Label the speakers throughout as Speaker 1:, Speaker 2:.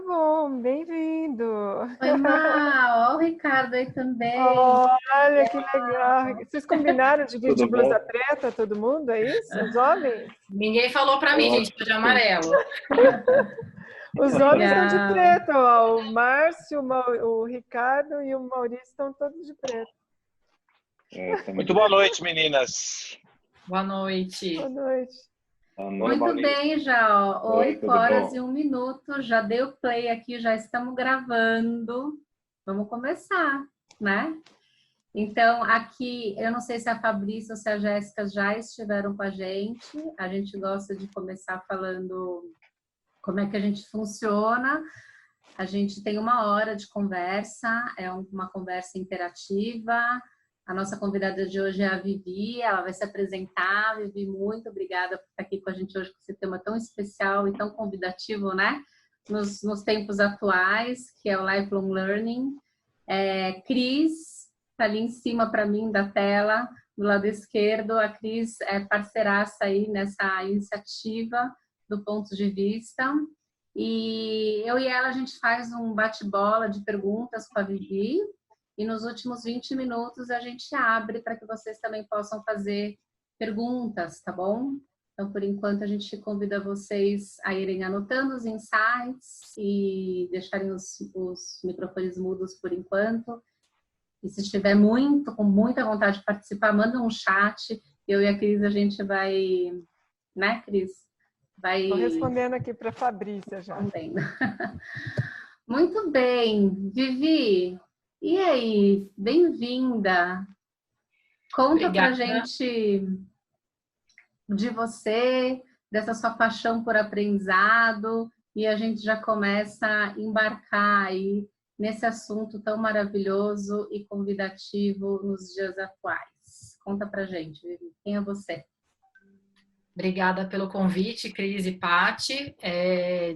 Speaker 1: bom, bem-vindo.
Speaker 2: Oi, Má, ó o Ricardo aí também.
Speaker 1: Olha que legal. Vocês combinaram de vir de
Speaker 3: Tudo
Speaker 1: blusa
Speaker 3: bom?
Speaker 1: preta, todo mundo, é isso? Os homens?
Speaker 4: Ninguém falou pra mim, gente, tô de
Speaker 3: Ótimo.
Speaker 4: amarelo.
Speaker 1: Os homens estão de
Speaker 2: Legal.
Speaker 1: preto, ó. O Márcio, o Ricardo e o Maurício estão todos de preto.
Speaker 3: Muito boa noite, meninas.
Speaker 4: Boa noite.
Speaker 1: Boa noite.
Speaker 3: Boa noite,
Speaker 2: Muito
Speaker 3: Maurício.
Speaker 2: bem, já, ó.
Speaker 3: Oi,
Speaker 2: 8
Speaker 3: tudo
Speaker 2: horas
Speaker 3: bom?
Speaker 2: e 1 minuto. Já dei o play aqui, já estamos gravando. Vamos começar, né? Então, aqui, eu não sei se a Fabrícia ou se a Jéssica já estiveram com a gente. A gente gosta de começar falando como é que a gente funciona. A gente tem 1 hora de conversa, é uma conversa interativa. A nossa convidada de hoje é a Vivi, ela vai se apresentar. Vivi, muito obrigada por estar aqui com a gente hoje, com esse tema tão especial e tão convidativo, né? Nos tempos atuais, que é o Lifelong Learning. Cris, está ali em cima para mim da tela, do lado esquerdo. A Cris é parceiraça aí nessa iniciativa do Ponto de Vista. E eu e ela, a gente faz um bate-bola de perguntas com a Vivi. E nos últimos 20 minutos a gente abre para que vocês também possam fazer perguntas, tá bom? Então, por enquanto, a gente convida vocês a irem anotando os insights e deixarem os microfones mudos por enquanto. E se estiver com muita vontade de participar, manda um chat. Eu e a Cris, a gente vai... Né, Cris?
Speaker 1: Estou respondendo aqui para a Fabrícia já.
Speaker 2: Respondendo. Muito bem. Vivi... E aí, bem-vinda. Conta pra gente de você, dessa sua paixão por aprendizado, e a gente já começa a embarcar aí nesse assunto tão maravilhoso e convidativo nos dias atuais. Conta pra gente, Vivi, quem é você?
Speaker 4: Obrigada pelo convite, Cris e Pati.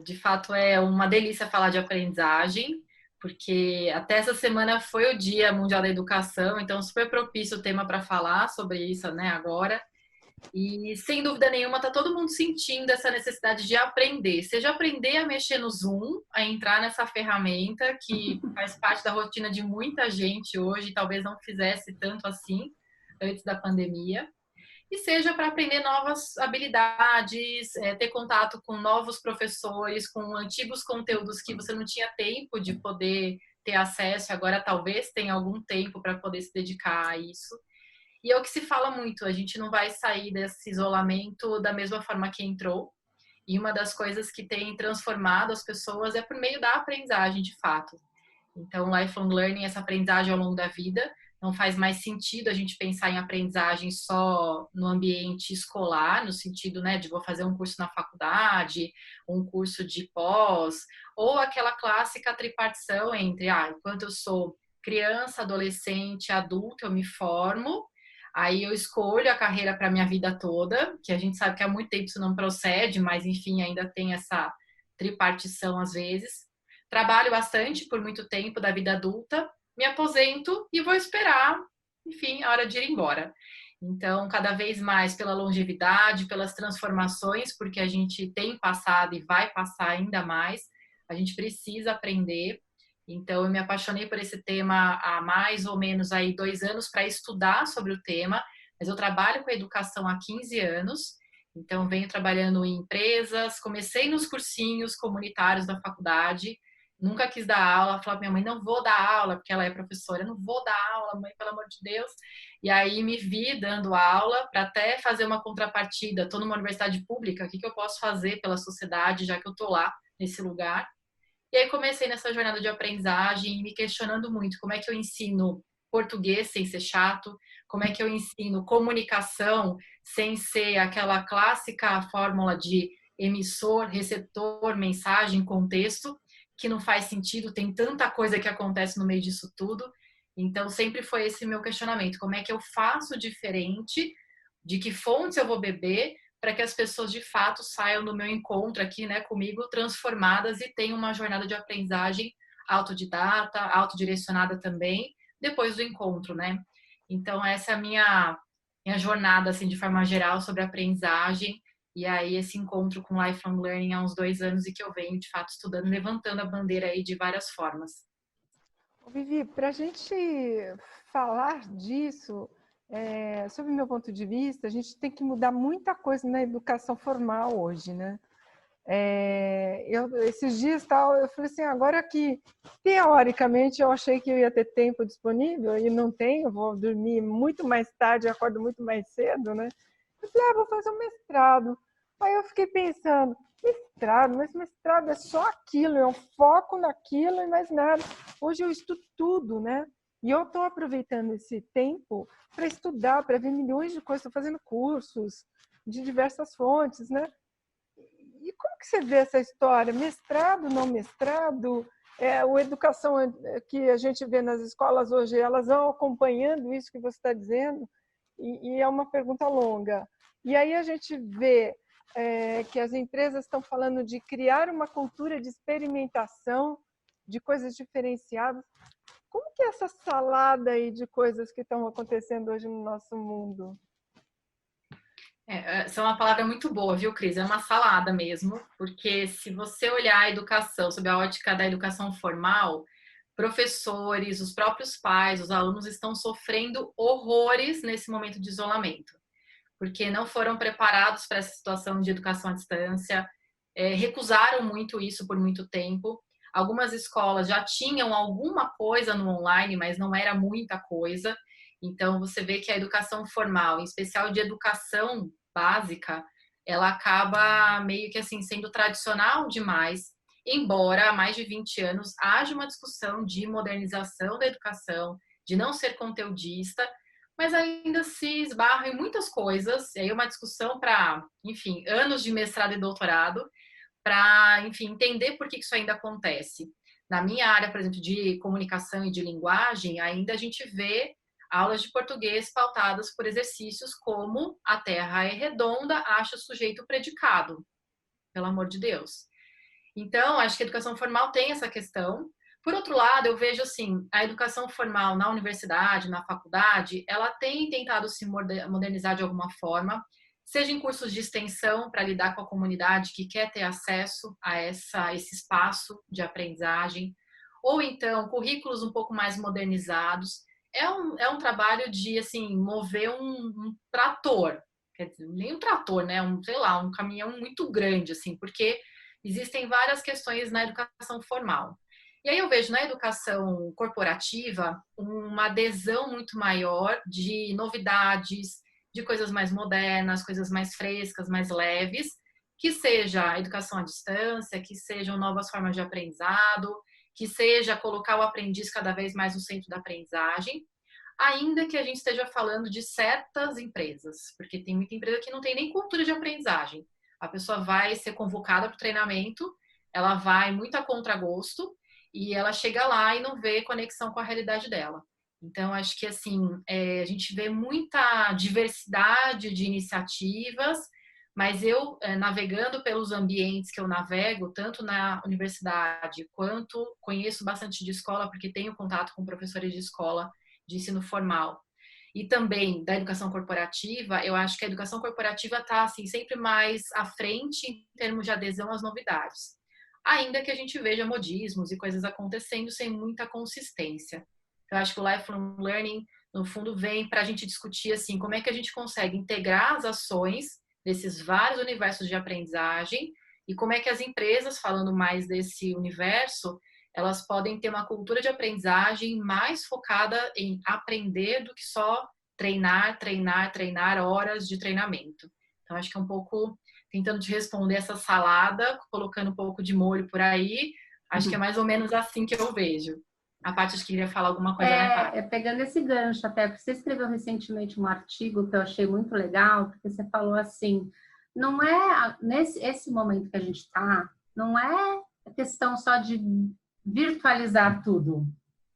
Speaker 4: De fato, é uma delícia falar de aprendizagem, porque até essa semana foi o Dia Mundial da Educação, então super propício o tema para falar sobre isso, né, agora. E sem dúvida nenhuma tá todo mundo sentindo essa necessidade de aprender, seja aprender a mexer no Zoom, a entrar nessa ferramenta que faz parte da rotina de muita gente hoje, talvez não fizesse tanto assim antes da pandemia. E seja para aprender novas habilidades, ter contato com novos professores, com antigos conteúdos que você não tinha tempo de poder ter acesso, agora talvez tenha algum tempo para poder se dedicar a isso. E é o que se fala muito, a gente não vai sair desse isolamento da mesma forma que entrou. E uma das coisas que tem transformado as pessoas é por meio da aprendizagem, de fato. Então, lifelong learning, essa aprendizagem ao longo da vida, não faz mais sentido a gente pensar em aprendizagem só no ambiente escolar, no sentido, né, de vou fazer um curso na faculdade, um curso de pós, ou aquela clássica tripartição entre, enquanto eu sou criança, adolescente, adulto, eu me formo, aí eu escolho a carreira para minha vida toda, que a gente sabe que há muito tempo isso não procede, mas enfim, ainda tem essa tripartição às vezes. Trabalho bastante por muito tempo da vida adulta, me aposento e vou esperar, enfim, a hora de ir embora. Então, cada vez mais pela longevidade, pelas transformações, porque a gente tem passado e vai passar ainda mais, a gente precisa aprender. Então, eu me apaixonei por esse tema há mais ou menos aí 2 anos para estudar sobre o tema, mas eu trabalho com educação há 15 anos, então venho trabalhando em empresas, comecei nos cursinhos comunitários da faculdade, nunca quis dar aula, falava pra minha mãe, não vou dar aula, porque ela é professora, não vou dar aula, mãe, pelo amor de Deus. E aí me vi dando aula para até fazer uma contrapartida. Estou numa universidade pública, o que eu posso fazer pela sociedade, já que eu estou lá, nesse lugar? E aí comecei nessa jornada de aprendizagem, me questionando muito como é que eu ensino português sem ser chato, como é que eu ensino comunicação sem ser aquela clássica fórmula de emissor, receptor, mensagem, contexto, que não faz sentido, tem tanta coisa que acontece no meio disso tudo. Então, sempre foi esse meu questionamento. Como é que eu faço diferente? De que fontes eu vou beber para que as pessoas, de fato, saiam do meu encontro aqui, né, comigo, transformadas e tenham uma jornada de aprendizagem autodidata, autodirecionada também, depois do encontro, né? Então, essa é a minha jornada, assim, de forma geral, sobre aprendizagem. E aí esse encontro com Lifelong Learning há uns 2 anos e que eu venho, de fato, estudando, levantando a bandeira aí de várias formas.
Speaker 1: Vivi, para a gente falar disso, sob o meu ponto de vista, a gente tem que mudar muita coisa na educação formal hoje, né? Esses dias eu falei assim, agora que teoricamente eu achei que eu ia ter tempo disponível e não tenho, vou dormir muito mais tarde, acordo muito mais cedo, né? Eu falei, vou fazer um mestrado. Aí eu fiquei pensando, mestrado, mas mestrado é só aquilo, é um foco naquilo e mais nada. Hoje eu estudo tudo, né? E eu estou aproveitando esse tempo para estudar, para ver milhões de coisas, estou fazendo cursos de diversas fontes, né? E como que você vê essa história? Mestrado, não mestrado? A educação que a gente vê nas escolas hoje, elas vão acompanhando isso que você está dizendo? E é uma pergunta longa. E aí a gente vê que as empresas estão falando de criar uma cultura de experimentação, de coisas diferenciadas. Como que é essa salada aí de coisas que estão acontecendo hoje no nosso mundo?
Speaker 4: Essa é uma palavra muito boa, viu, Cris? É uma salada mesmo, porque se você olhar a educação sob a ótica da educação formal, professores, os próprios pais, os alunos estão sofrendo horrores nesse momento de isolamento, porque não foram preparados para essa situação de educação à distância, recusaram muito isso por muito tempo. Algumas escolas já tinham alguma coisa no online, mas não era muita coisa. Então, você vê que a educação formal, em especial de educação básica, ela acaba meio que assim sendo tradicional demais, embora há mais de 20 anos haja uma discussão de modernização da educação, de não ser conteudista, mas ainda se esbarra em muitas coisas, e aí uma discussão para, enfim, anos de mestrado e doutorado, para, enfim, entender por que isso ainda acontece. Na minha área, por exemplo, de comunicação e de linguagem, ainda a gente vê aulas de português pautadas por exercícios como a terra é redonda, acha sujeito predicado. Pelo amor de Deus. Então, acho que a educação formal tem essa questão. Por outro lado, eu vejo assim, a educação formal na universidade, na faculdade, ela tem tentado se modernizar de alguma forma, seja em cursos de extensão para lidar com a comunidade que quer ter acesso a esse espaço de aprendizagem, ou então currículos um pouco mais modernizados. É um trabalho de assim mover um trator, quer dizer, nem um trator, né? Sei lá, um caminhão muito grande, assim, porque existem várias questões na educação formal. E aí eu vejo na educação corporativa uma adesão muito maior de novidades, de coisas mais modernas, coisas mais frescas, mais leves, que seja a educação à distância, que sejam novas formas de aprendizado, que seja colocar o aprendiz cada vez mais no centro da aprendizagem, ainda que a gente esteja falando de certas empresas, porque tem muita empresa que não tem nem cultura de aprendizagem. A pessoa vai ser convocada para o treinamento, ela vai muito a contragosto e ela chega lá e não vê conexão com a realidade dela. Então, acho que assim, a gente vê muita diversidade de iniciativas, mas eu, navegando pelos ambientes que eu navego, tanto na universidade quanto conheço bastante de escola, porque tenho contato com professores de escola de ensino formal, e também da educação corporativa, eu acho que a educação corporativa está assim, sempre mais à frente em termos de adesão às novidades. Ainda que a gente veja modismos e coisas acontecendo sem muita consistência. Eu acho que o Lifelong Learning, no fundo, vem para a gente discutir assim, como é que a gente consegue integrar as ações desses vários universos de aprendizagem e como é que as empresas, falando mais desse universo, elas podem ter uma cultura de aprendizagem mais focada em aprender do que só treinar horas de treinamento. Então, acho que é um pouco tentando te responder essa salada, colocando um pouco de molho por aí. Acho que é mais ou menos assim que eu vejo. A Paty, acho que queria falar alguma coisa, né, Paty?
Speaker 2: Pegando esse gancho até, porque você escreveu recentemente um artigo que eu achei muito legal, porque você falou assim, não é, nesse momento que a gente está, não é questão só de virtualizar tudo,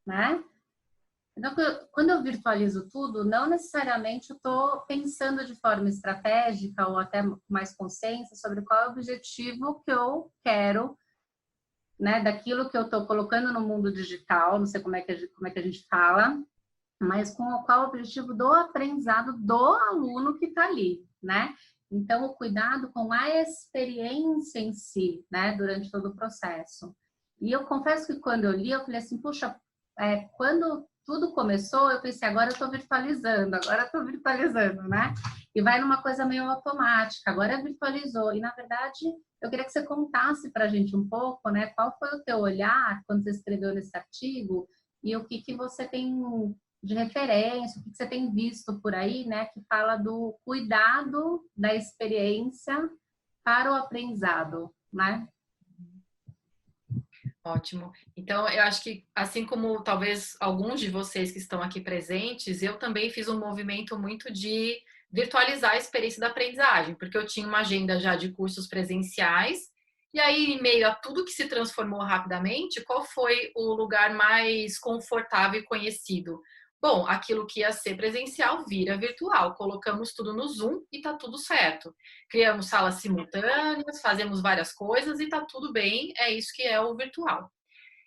Speaker 2: né? Então, quando eu virtualizo tudo, não necessariamente eu estou pensando de forma estratégica ou até mais consciência sobre qual é o objetivo que eu quero, né, daquilo que eu estou colocando no mundo digital, não sei como é que a gente fala, mas qual é o objetivo do aprendizado do aluno que está ali, né? Então, o cuidado com a experiência em si, né, durante todo o processo. E eu confesso que quando eu li, eu falei assim, puxa, quando tudo começou, eu pensei, agora eu estou virtualizando, né? E vai numa coisa meio automática, agora virtualizou. E, na verdade, eu queria que você contasse para a gente um pouco, né? Qual foi o teu olhar quando você escreveu nesse artigo e o que você tem de referência, o que você tem visto por aí, né? Que fala do cuidado da experiência para o aprendizado, né?
Speaker 4: Ótimo. Então, eu acho que, assim como talvez alguns de vocês que estão aqui presentes, eu também fiz um movimento muito de virtualizar a experiência da aprendizagem, porque eu tinha uma agenda já de cursos presenciais, e aí, em meio a tudo que se transformou rapidamente, qual foi o lugar mais confortável e conhecido? Bom, aquilo que ia ser presencial vira virtual. Colocamos tudo no Zoom e tá tudo certo. Criamos salas simultâneas, fazemos várias coisas e tá tudo bem, é isso que é o virtual.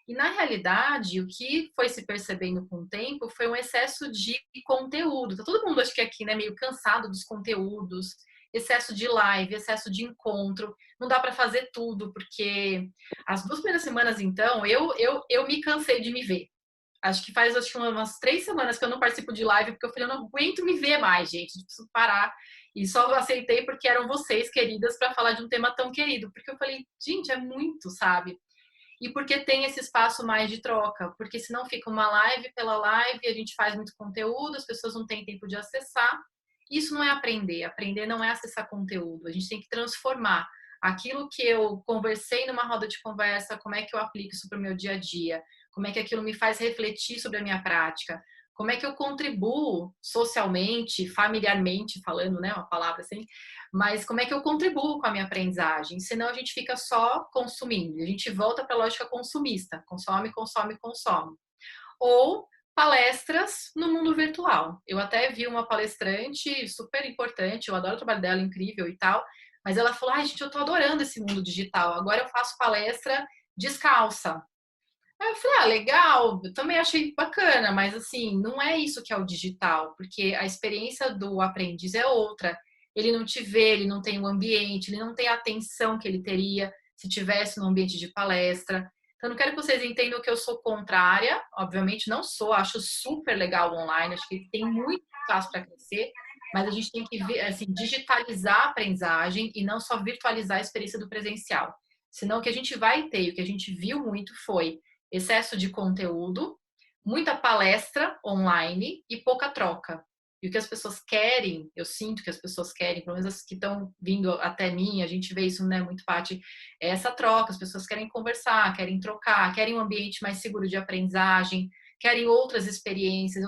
Speaker 4: E na realidade, o que foi se percebendo com o tempo foi um excesso de conteúdo. Tá todo mundo, acho que aqui, né, meio cansado dos conteúdos, excesso de live, excesso de encontro. Não dá para fazer tudo, porque as 2 primeiras semanas, então, eu me cansei de me ver. Acho que faz umas 3 semanas que eu não participo de live, porque eu falei, eu não aguento me ver mais, gente, preciso parar. E só aceitei porque eram vocês, queridas, para falar de um tema tão querido. Porque eu falei, gente, é muito, sabe? E porque tem esse espaço mais de troca. Porque senão fica uma live pela live, a gente faz muito conteúdo, as pessoas não têm tempo de acessar. Isso não é aprender. Aprender não é acessar conteúdo. A gente tem que transformar aquilo que eu conversei numa roda de conversa, como é que eu aplico isso para o meu dia a dia? Como é que aquilo me faz refletir sobre a minha prática? Como é que eu contribuo socialmente, familiarmente, falando, né, uma palavra assim, mas como é que eu contribuo com a minha aprendizagem? Senão a gente fica só consumindo, a gente volta para a lógica consumista, consome, consome, consome. Ou palestras no mundo virtual. Eu até vi uma palestrante super importante, eu adoro o trabalho dela, incrível e tal, mas ela falou, ai gente, eu tô adorando esse mundo digital, agora eu faço palestra descalça. Aí eu falei, legal, eu também achei bacana, mas assim, não é isso que é o digital, porque a experiência do aprendiz é outra. Ele não te vê, ele não tem o ambiente, ele não tem a atenção que ele teria se tivesse no ambiente de palestra. Então, não quero que vocês entendam que eu sou contrária, obviamente não sou, acho super legal o online, acho que tem muito espaço para crescer, mas a gente tem que assim, digitalizar a aprendizagem e não só virtualizar a experiência do presencial. Senão, o que a gente vai ter, o que a gente viu muito foi excesso de conteúdo, muita palestra online e pouca troca. E o que as pessoas querem, eu sinto que as pessoas querem, pelo menos as que estão vindo até mim, a gente vê isso, né, muito parte, é essa troca, as pessoas querem conversar, querem trocar, querem um ambiente mais seguro de aprendizagem, querem outras experiências.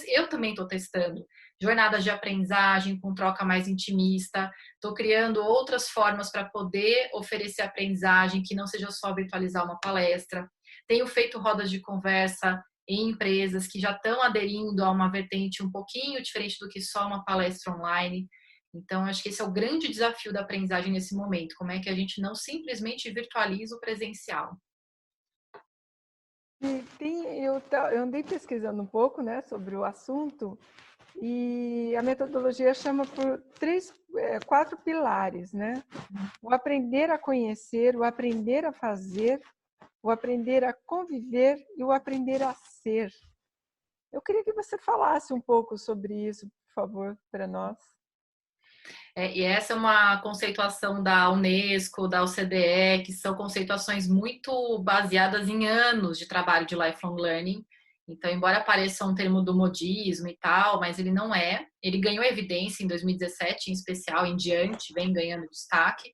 Speaker 4: Eu também estou testando jornadas de aprendizagem com troca mais intimista, estou criando outras formas para poder oferecer aprendizagem que não seja só virtualizar uma palestra. Tenho feito rodas de conversa em empresas que já estão aderindo a uma vertente um pouquinho diferente do que só uma palestra online. Então, acho que esse é o grande desafio da aprendizagem nesse momento. Como é que a gente não simplesmente virtualiza o presencial?
Speaker 1: Eu andei pesquisando um pouco, né, sobre o assunto, e a metodologia chama por 4 pilares, né? O aprender a conhecer, o aprender a fazer, o aprender a conviver e o aprender a ser. Eu queria que você falasse um pouco sobre isso, por favor, para nós.
Speaker 4: E essa é uma conceituação da Unesco, da OCDE, que são conceituações muito baseadas em anos de trabalho de lifelong learning. Então, embora pareça um termo do modismo e tal, mas ele não é. Ele ganhou evidência em 2017, em especial, em diante, vem ganhando destaque.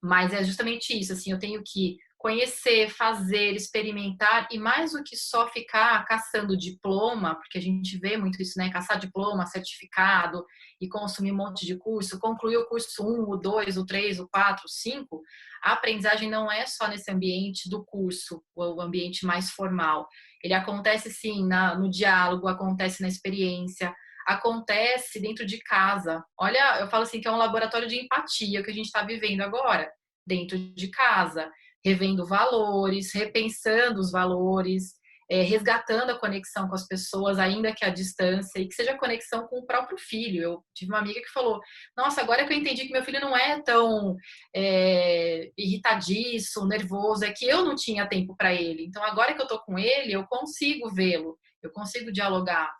Speaker 4: Mas é justamente isso, assim, eu tenho que conhecer, fazer, experimentar e mais do que só ficar caçando diploma, porque a gente vê muito isso, né? Caçar diploma, certificado e consumir um monte de curso, concluir o curso 1, o 2, o 3, o 4, o 5. A aprendizagem não é só nesse ambiente do curso, o ambiente mais formal. Ele acontece sim no diálogo, acontece na experiência, acontece dentro de casa. Olha, eu falo assim que é um laboratório de empatia que a gente está vivendo agora, dentro de casa, revendo valores, repensando os valores, resgatando a conexão com as pessoas, ainda que à distância, e que seja conexão com o próprio filho. Eu tive uma amiga que falou, nossa, agora que eu entendi que meu filho não é tão irritadiço, nervoso, é que eu não tinha tempo para ele. Então, agora que eu tô com ele, eu consigo vê-lo, eu consigo dialogar.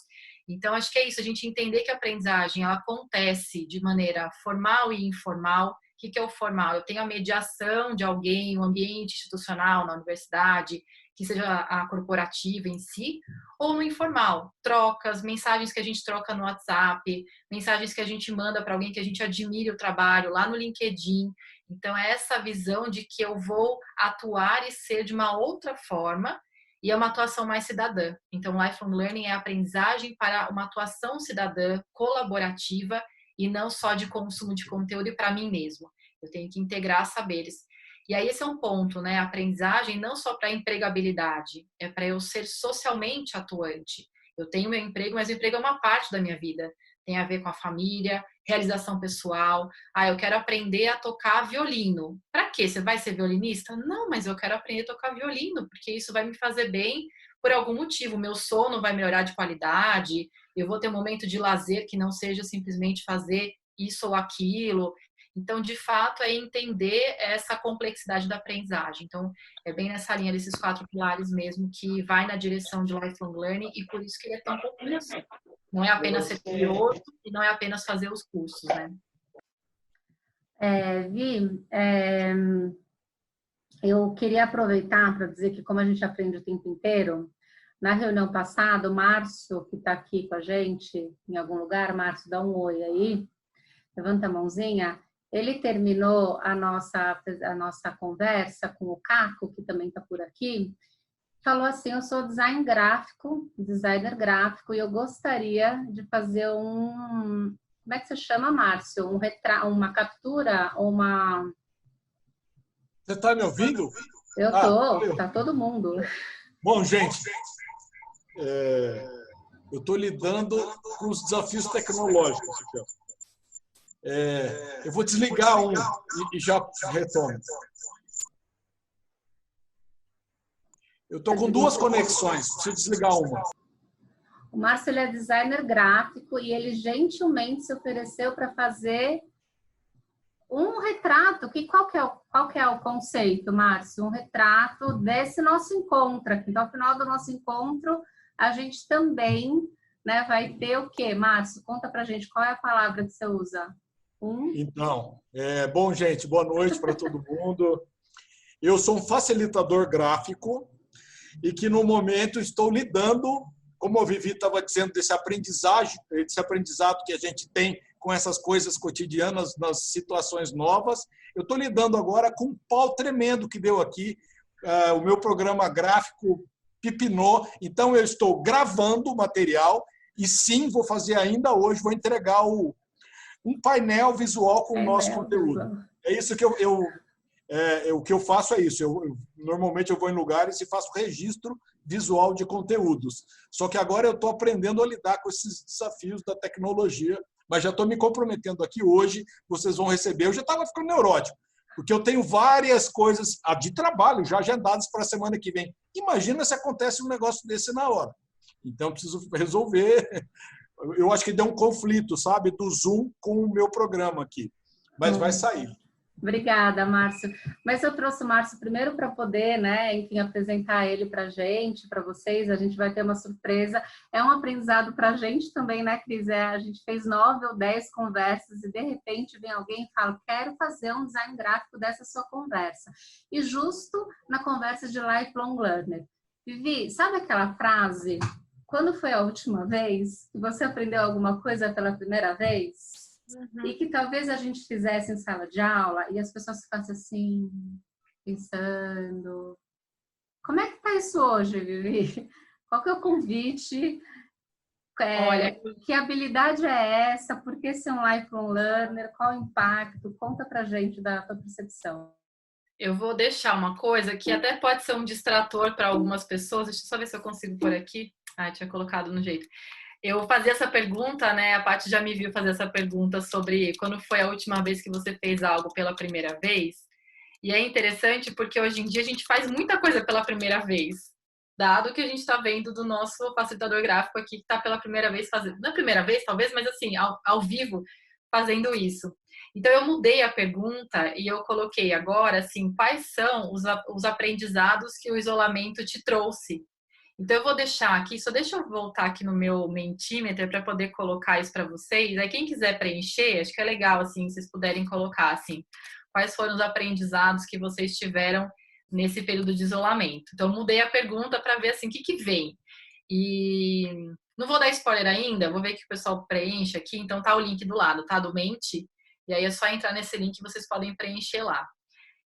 Speaker 4: Então, acho que é isso, a gente entender que a aprendizagem ela acontece de maneira formal e informal. O que é o formal? Eu tenho a mediação de alguém, o ambiente institucional na universidade, que seja a corporativa em si, ou no informal. Trocas, mensagens que a gente troca no WhatsApp, mensagens que a gente manda para alguém que a gente admire o trabalho, lá no LinkedIn. Então, é essa visão de que eu vou atuar e ser de uma outra forma, e é uma atuação mais cidadã. Então, Lifelong Learning é a aprendizagem para uma atuação cidadã, colaborativa, e não só de consumo de conteúdo e para mim mesmo. Eu tenho que integrar saberes. E aí esse é um ponto, né? A aprendizagem não só para empregabilidade, é para eu ser socialmente atuante. Eu tenho meu emprego, mas o emprego é uma parte da minha vida. Tem a ver com a família, realização pessoal. Eu quero aprender a tocar violino. Para quê? Você vai ser violinista? Não, mas eu quero aprender a tocar violino, porque isso vai me fazer bem por algum motivo. Meu sono vai melhorar de qualidade, eu vou ter um momento de lazer que não seja simplesmente fazer isso ou aquilo. Então, de fato, é entender essa complexidade da aprendizagem. Então, é bem nessa linha desses 4 pilares mesmo que vai na direção de Lifelong Learning e por isso que ele é tão complexo. Não é apenas ser curioso e não é apenas fazer os cursos, né?
Speaker 2: Vi, eu queria aproveitar para dizer que como a gente aprende o tempo inteiro, na reunião passada, o Márcio, que está aqui com a gente em algum lugar, Márcio, dá um oi aí, levanta a mãozinha. Ele terminou a nossa conversa com o Caco, que também está por aqui, falou assim, eu sou designer gráfico, e eu gostaria de fazer como é que você chama, Márcio? Uma captura, uma...
Speaker 5: Você está me ouvindo?
Speaker 2: Eu tô, tá todo mundo.
Speaker 5: Bom, gente, eu estou lidando com os desafios tecnológicos aqui, ó. Eu vou desligar um e já retomo. Eu estou com 2 conexões, preciso desligar uma.
Speaker 2: O Márcio ele é designer gráfico e ele gentilmente se ofereceu para fazer um retrato. Qual que é o conceito, Márcio? Um retrato desse nosso encontro aqui. Então, ao final do nosso encontro, a gente também, né, vai ter o quê, Márcio? Conta pra gente, qual é a palavra que você usa?
Speaker 5: Então, bom, gente, boa noite para todo mundo. Eu sou um facilitador gráfico e que, no momento, estou lidando, como a Vivi estava dizendo, desse aprendizado que a gente tem com essas coisas cotidianas, nas situações novas. Eu estou lidando agora com um pau tremendo que deu aqui. O meu programa gráfico pipinou, então eu estou gravando o material e, sim, vou fazer ainda hoje, vou entregar um painel visual com o nosso conteúdo. É isso que o que eu faço é isso. Normalmente eu vou em lugares e faço registro visual de conteúdos. Só que agora eu estou aprendendo a lidar com esses desafios da tecnologia, mas já estou me comprometendo aqui hoje, vocês vão receber. Eu já estava ficando neurótico, porque eu tenho várias coisas de trabalho já agendadas para a semana que vem. Imagina se acontece um negócio desse na hora. Então, eu preciso resolver. Eu acho que deu um conflito, sabe, do Zoom com o meu programa aqui. Mas vai sair.
Speaker 2: Obrigada, Márcio. Mas eu trouxe o Márcio primeiro para poder, né, enfim, apresentar ele para a gente, para vocês. A gente vai ter uma surpresa. É um aprendizado para a gente também, né, Cris? A gente fez 9 ou 10 conversas e, de repente, vem alguém e fala, quero fazer um design gráfico dessa sua conversa. E justo na conversa de Lifelong Learner. Vivi, sabe aquela frase, quando foi a última vez que você aprendeu alguma coisa pela primeira vez? Uhum. E que talvez a gente fizesse em sala de aula e as pessoas ficassem assim, pensando. Como é que tá isso hoje, Vivi? Qual que é o convite?
Speaker 4: Olha,
Speaker 2: que habilidade é essa? Por que ser um lifelong learner? Qual o impacto? Conta pra gente da tua percepção.
Speaker 4: Eu vou deixar uma coisa que até pode ser um distrator para algumas pessoas. Deixa eu só ver se eu consigo por aqui. Tinha colocado no jeito. Eu fazia essa pergunta, né? A Paty já me viu fazer essa pergunta sobre quando foi a última vez que você fez algo pela primeira vez. E é interessante porque hoje em dia a gente faz muita coisa pela primeira vez. dado que a gente está vendo do nosso facilitador gráfico aqui, que está pela primeira vez fazendo, não é a primeira vez, talvez, mas assim, ao vivo, fazendo isso. Então, eu mudei a pergunta e eu coloquei agora, assim, quais são os aprendizados que o isolamento te trouxe? Então, eu vou deixar aqui, só deixa eu voltar aqui no meu Mentimeter para poder colocar isso para vocês. Aí, quem quiser preencher, acho que é legal, assim, vocês puderem colocar, assim, quais foram os aprendizados que vocês tiveram nesse período de isolamento. Então, eu mudei a pergunta para ver, assim, o que vem. E não vou dar spoiler ainda, vou ver que o pessoal preenche aqui. Então, tá o link do lado, tá? Do Mente. E aí, é só entrar nesse link que vocês podem preencher lá.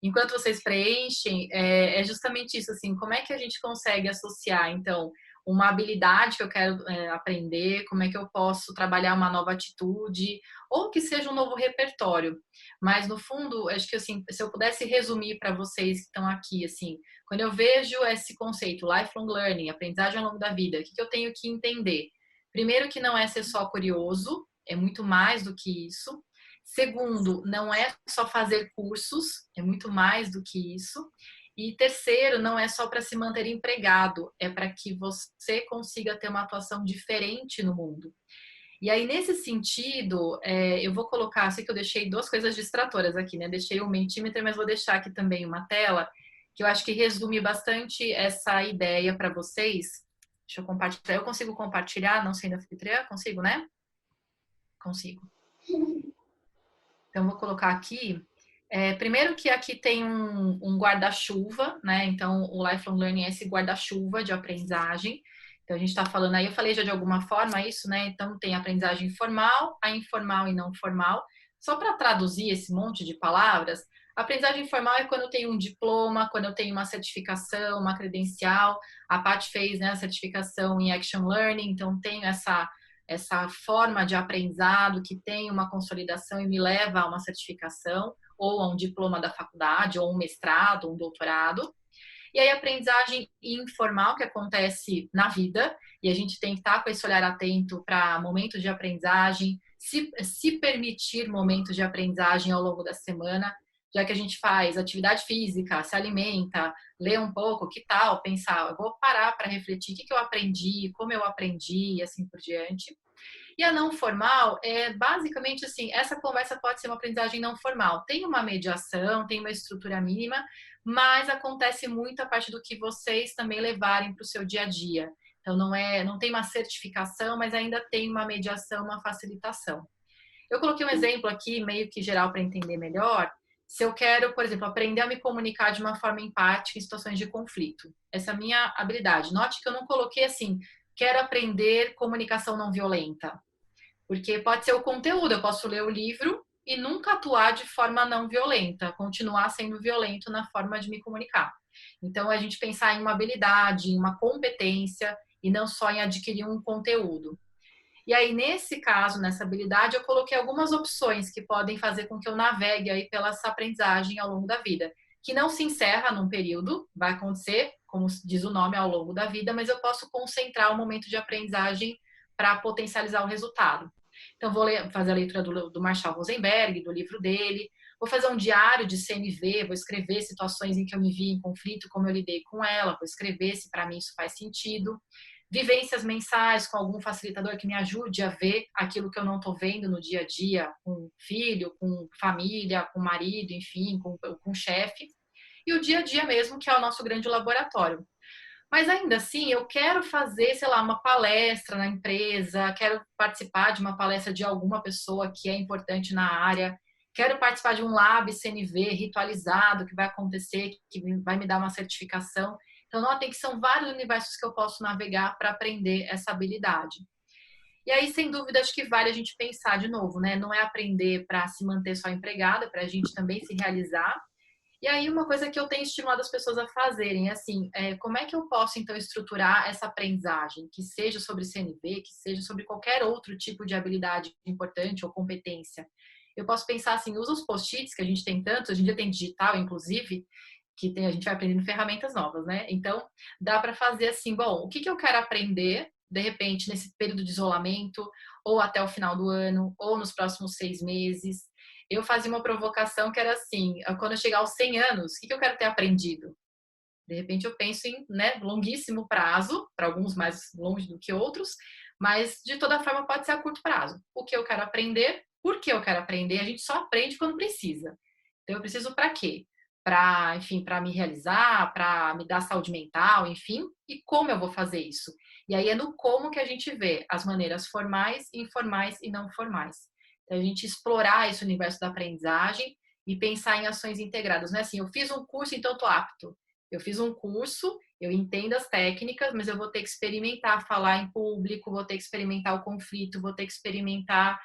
Speaker 4: Enquanto vocês preenchem, é justamente isso, assim, como é que a gente consegue associar, então, uma habilidade que eu quero aprender, como é que eu posso trabalhar uma nova atitude, ou que seja um novo repertório. Mas, no fundo, acho que, assim, se eu pudesse resumir para vocês que estão aqui, assim, quando eu vejo esse conceito, lifelong learning, aprendizagem ao longo da vida, o que eu tenho que entender? Primeiro, que não é ser só curioso, é muito mais do que isso. Segundo, não é só fazer cursos, é muito mais do que isso. E terceiro, não é só para se manter empregado, é para que você consiga ter uma atuação diferente no mundo. E aí, nesse sentido, eu vou colocar, sei que eu deixei duas coisas distratoras aqui, né? Deixei o Mentimeter, mas vou deixar aqui também uma tela, que eu acho que resume bastante essa ideia para vocês. Deixa eu compartilhar. Eu consigo compartilhar, não sei na anfitriã? Consigo, né? Consigo. Então, vou colocar aqui. Primeiro que aqui tem um guarda-chuva, né? Então, o Lifelong Learning é esse guarda-chuva de aprendizagem. Então, a gente está falando aí, eu falei já de alguma forma isso, né? Então, tem a aprendizagem formal, a informal e não formal. Só para traduzir esse monte de palavras, a aprendizagem formal é quando eu tenho um diploma, quando eu tenho uma certificação, uma credencial. A Paty fez, né, a certificação em Action Learning, então tenho essa forma de aprendizado que tem uma consolidação e me leva a uma certificação, ou a um diploma da faculdade, ou um mestrado, um doutorado. E aí, a aprendizagem informal, que acontece na vida, e a gente tem que estar com esse olhar atento para momentos de aprendizagem, se permitir momentos de aprendizagem ao longo da semana, já que a gente faz atividade física, se alimenta, lê um pouco, que tal pensar, eu vou parar para refletir o que eu aprendi, como eu aprendi e assim por diante. E a não formal é basicamente assim, essa conversa pode ser uma aprendizagem não formal. Tem uma mediação, tem uma estrutura mínima, mas acontece muito a partir do que vocês também levarem para o seu dia a dia. Então não tem uma certificação, mas ainda tem uma mediação, uma facilitação. Eu coloquei um exemplo aqui, meio que geral para entender melhor. Se eu quero, por exemplo, aprender a me comunicar de uma forma empática em situações de conflito. Essa é a minha habilidade. Note que eu não coloquei assim, quero aprender comunicação não violenta. Porque pode ser o conteúdo, eu posso ler o livro e nunca atuar de forma não violenta, continuar sendo violento na forma de me comunicar. Então, a gente pensar em uma habilidade, em uma competência e não só em adquirir um conteúdo. E aí, nesse caso, nessa habilidade, eu coloquei algumas opções que podem fazer com que eu navegue aí pela essa aprendizagem ao longo da vida, que não se encerra num período, vai acontecer, como diz o nome, ao longo da vida, mas eu posso concentrar o momento de aprendizagem para potencializar o resultado. Então, vou fazer a leitura do Marshall Rosenberg, do livro dele, vou fazer um diário de CNV, vou escrever situações em que eu me vi em conflito, como eu lidei com ela, vou escrever se para mim isso faz sentido. Vivências mensais com algum facilitador que me ajude a ver aquilo que eu não estou vendo no dia a dia, com filho, com família, com marido, enfim, com chefe. E o dia a dia mesmo, que é o nosso grande laboratório. Mas ainda assim, eu quero fazer, sei lá, uma palestra na empresa, quero participar de uma palestra de alguma pessoa que é importante na área, quero participar de um lab CNV ritualizado que vai acontecer, que vai me dar uma certificação. Então, notem que são vários universos que eu posso navegar para aprender essa habilidade. E aí, sem dúvida, acho que vale a gente pensar de novo, né? Não é aprender para se manter só empregada, para a gente também se realizar. E aí, uma coisa que eu tenho estimulado as pessoas a fazerem, assim, como é que eu posso, então, estruturar essa aprendizagem, que seja sobre CNV, que seja sobre qualquer outro tipo de habilidade importante ou competência. Eu posso pensar assim, usa os post-its, que a gente tem tantos, hoje em dia tem digital, inclusive, a gente vai aprendendo ferramentas novas, né? Então, dá para fazer assim, bom, o que eu quero aprender, de repente, nesse período de isolamento, ou até o final do ano, ou nos próximos 6 meses. Eu fazia uma provocação que era assim, quando eu chegar aos 100 anos, o que eu quero ter aprendido? De repente eu penso em, né, longuíssimo prazo, para alguns mais longe do que outros, mas de toda forma pode ser a curto prazo. O que eu quero aprender, por que eu quero aprender, a gente só aprende quando precisa. Então eu preciso para quê? Para, enfim, para me realizar, para me dar saúde mental, enfim, e como eu vou fazer isso? E aí é no como que a gente vê as maneiras formais, informais e não formais. Então a gente explorar esse universo da aprendizagem e pensar em ações integradas. Não é assim, eu fiz um curso, então estou apto. Eu fiz um curso, eu entendo as técnicas, mas eu vou ter que experimentar falar em público, vou ter que experimentar o conflito, vou ter que experimentar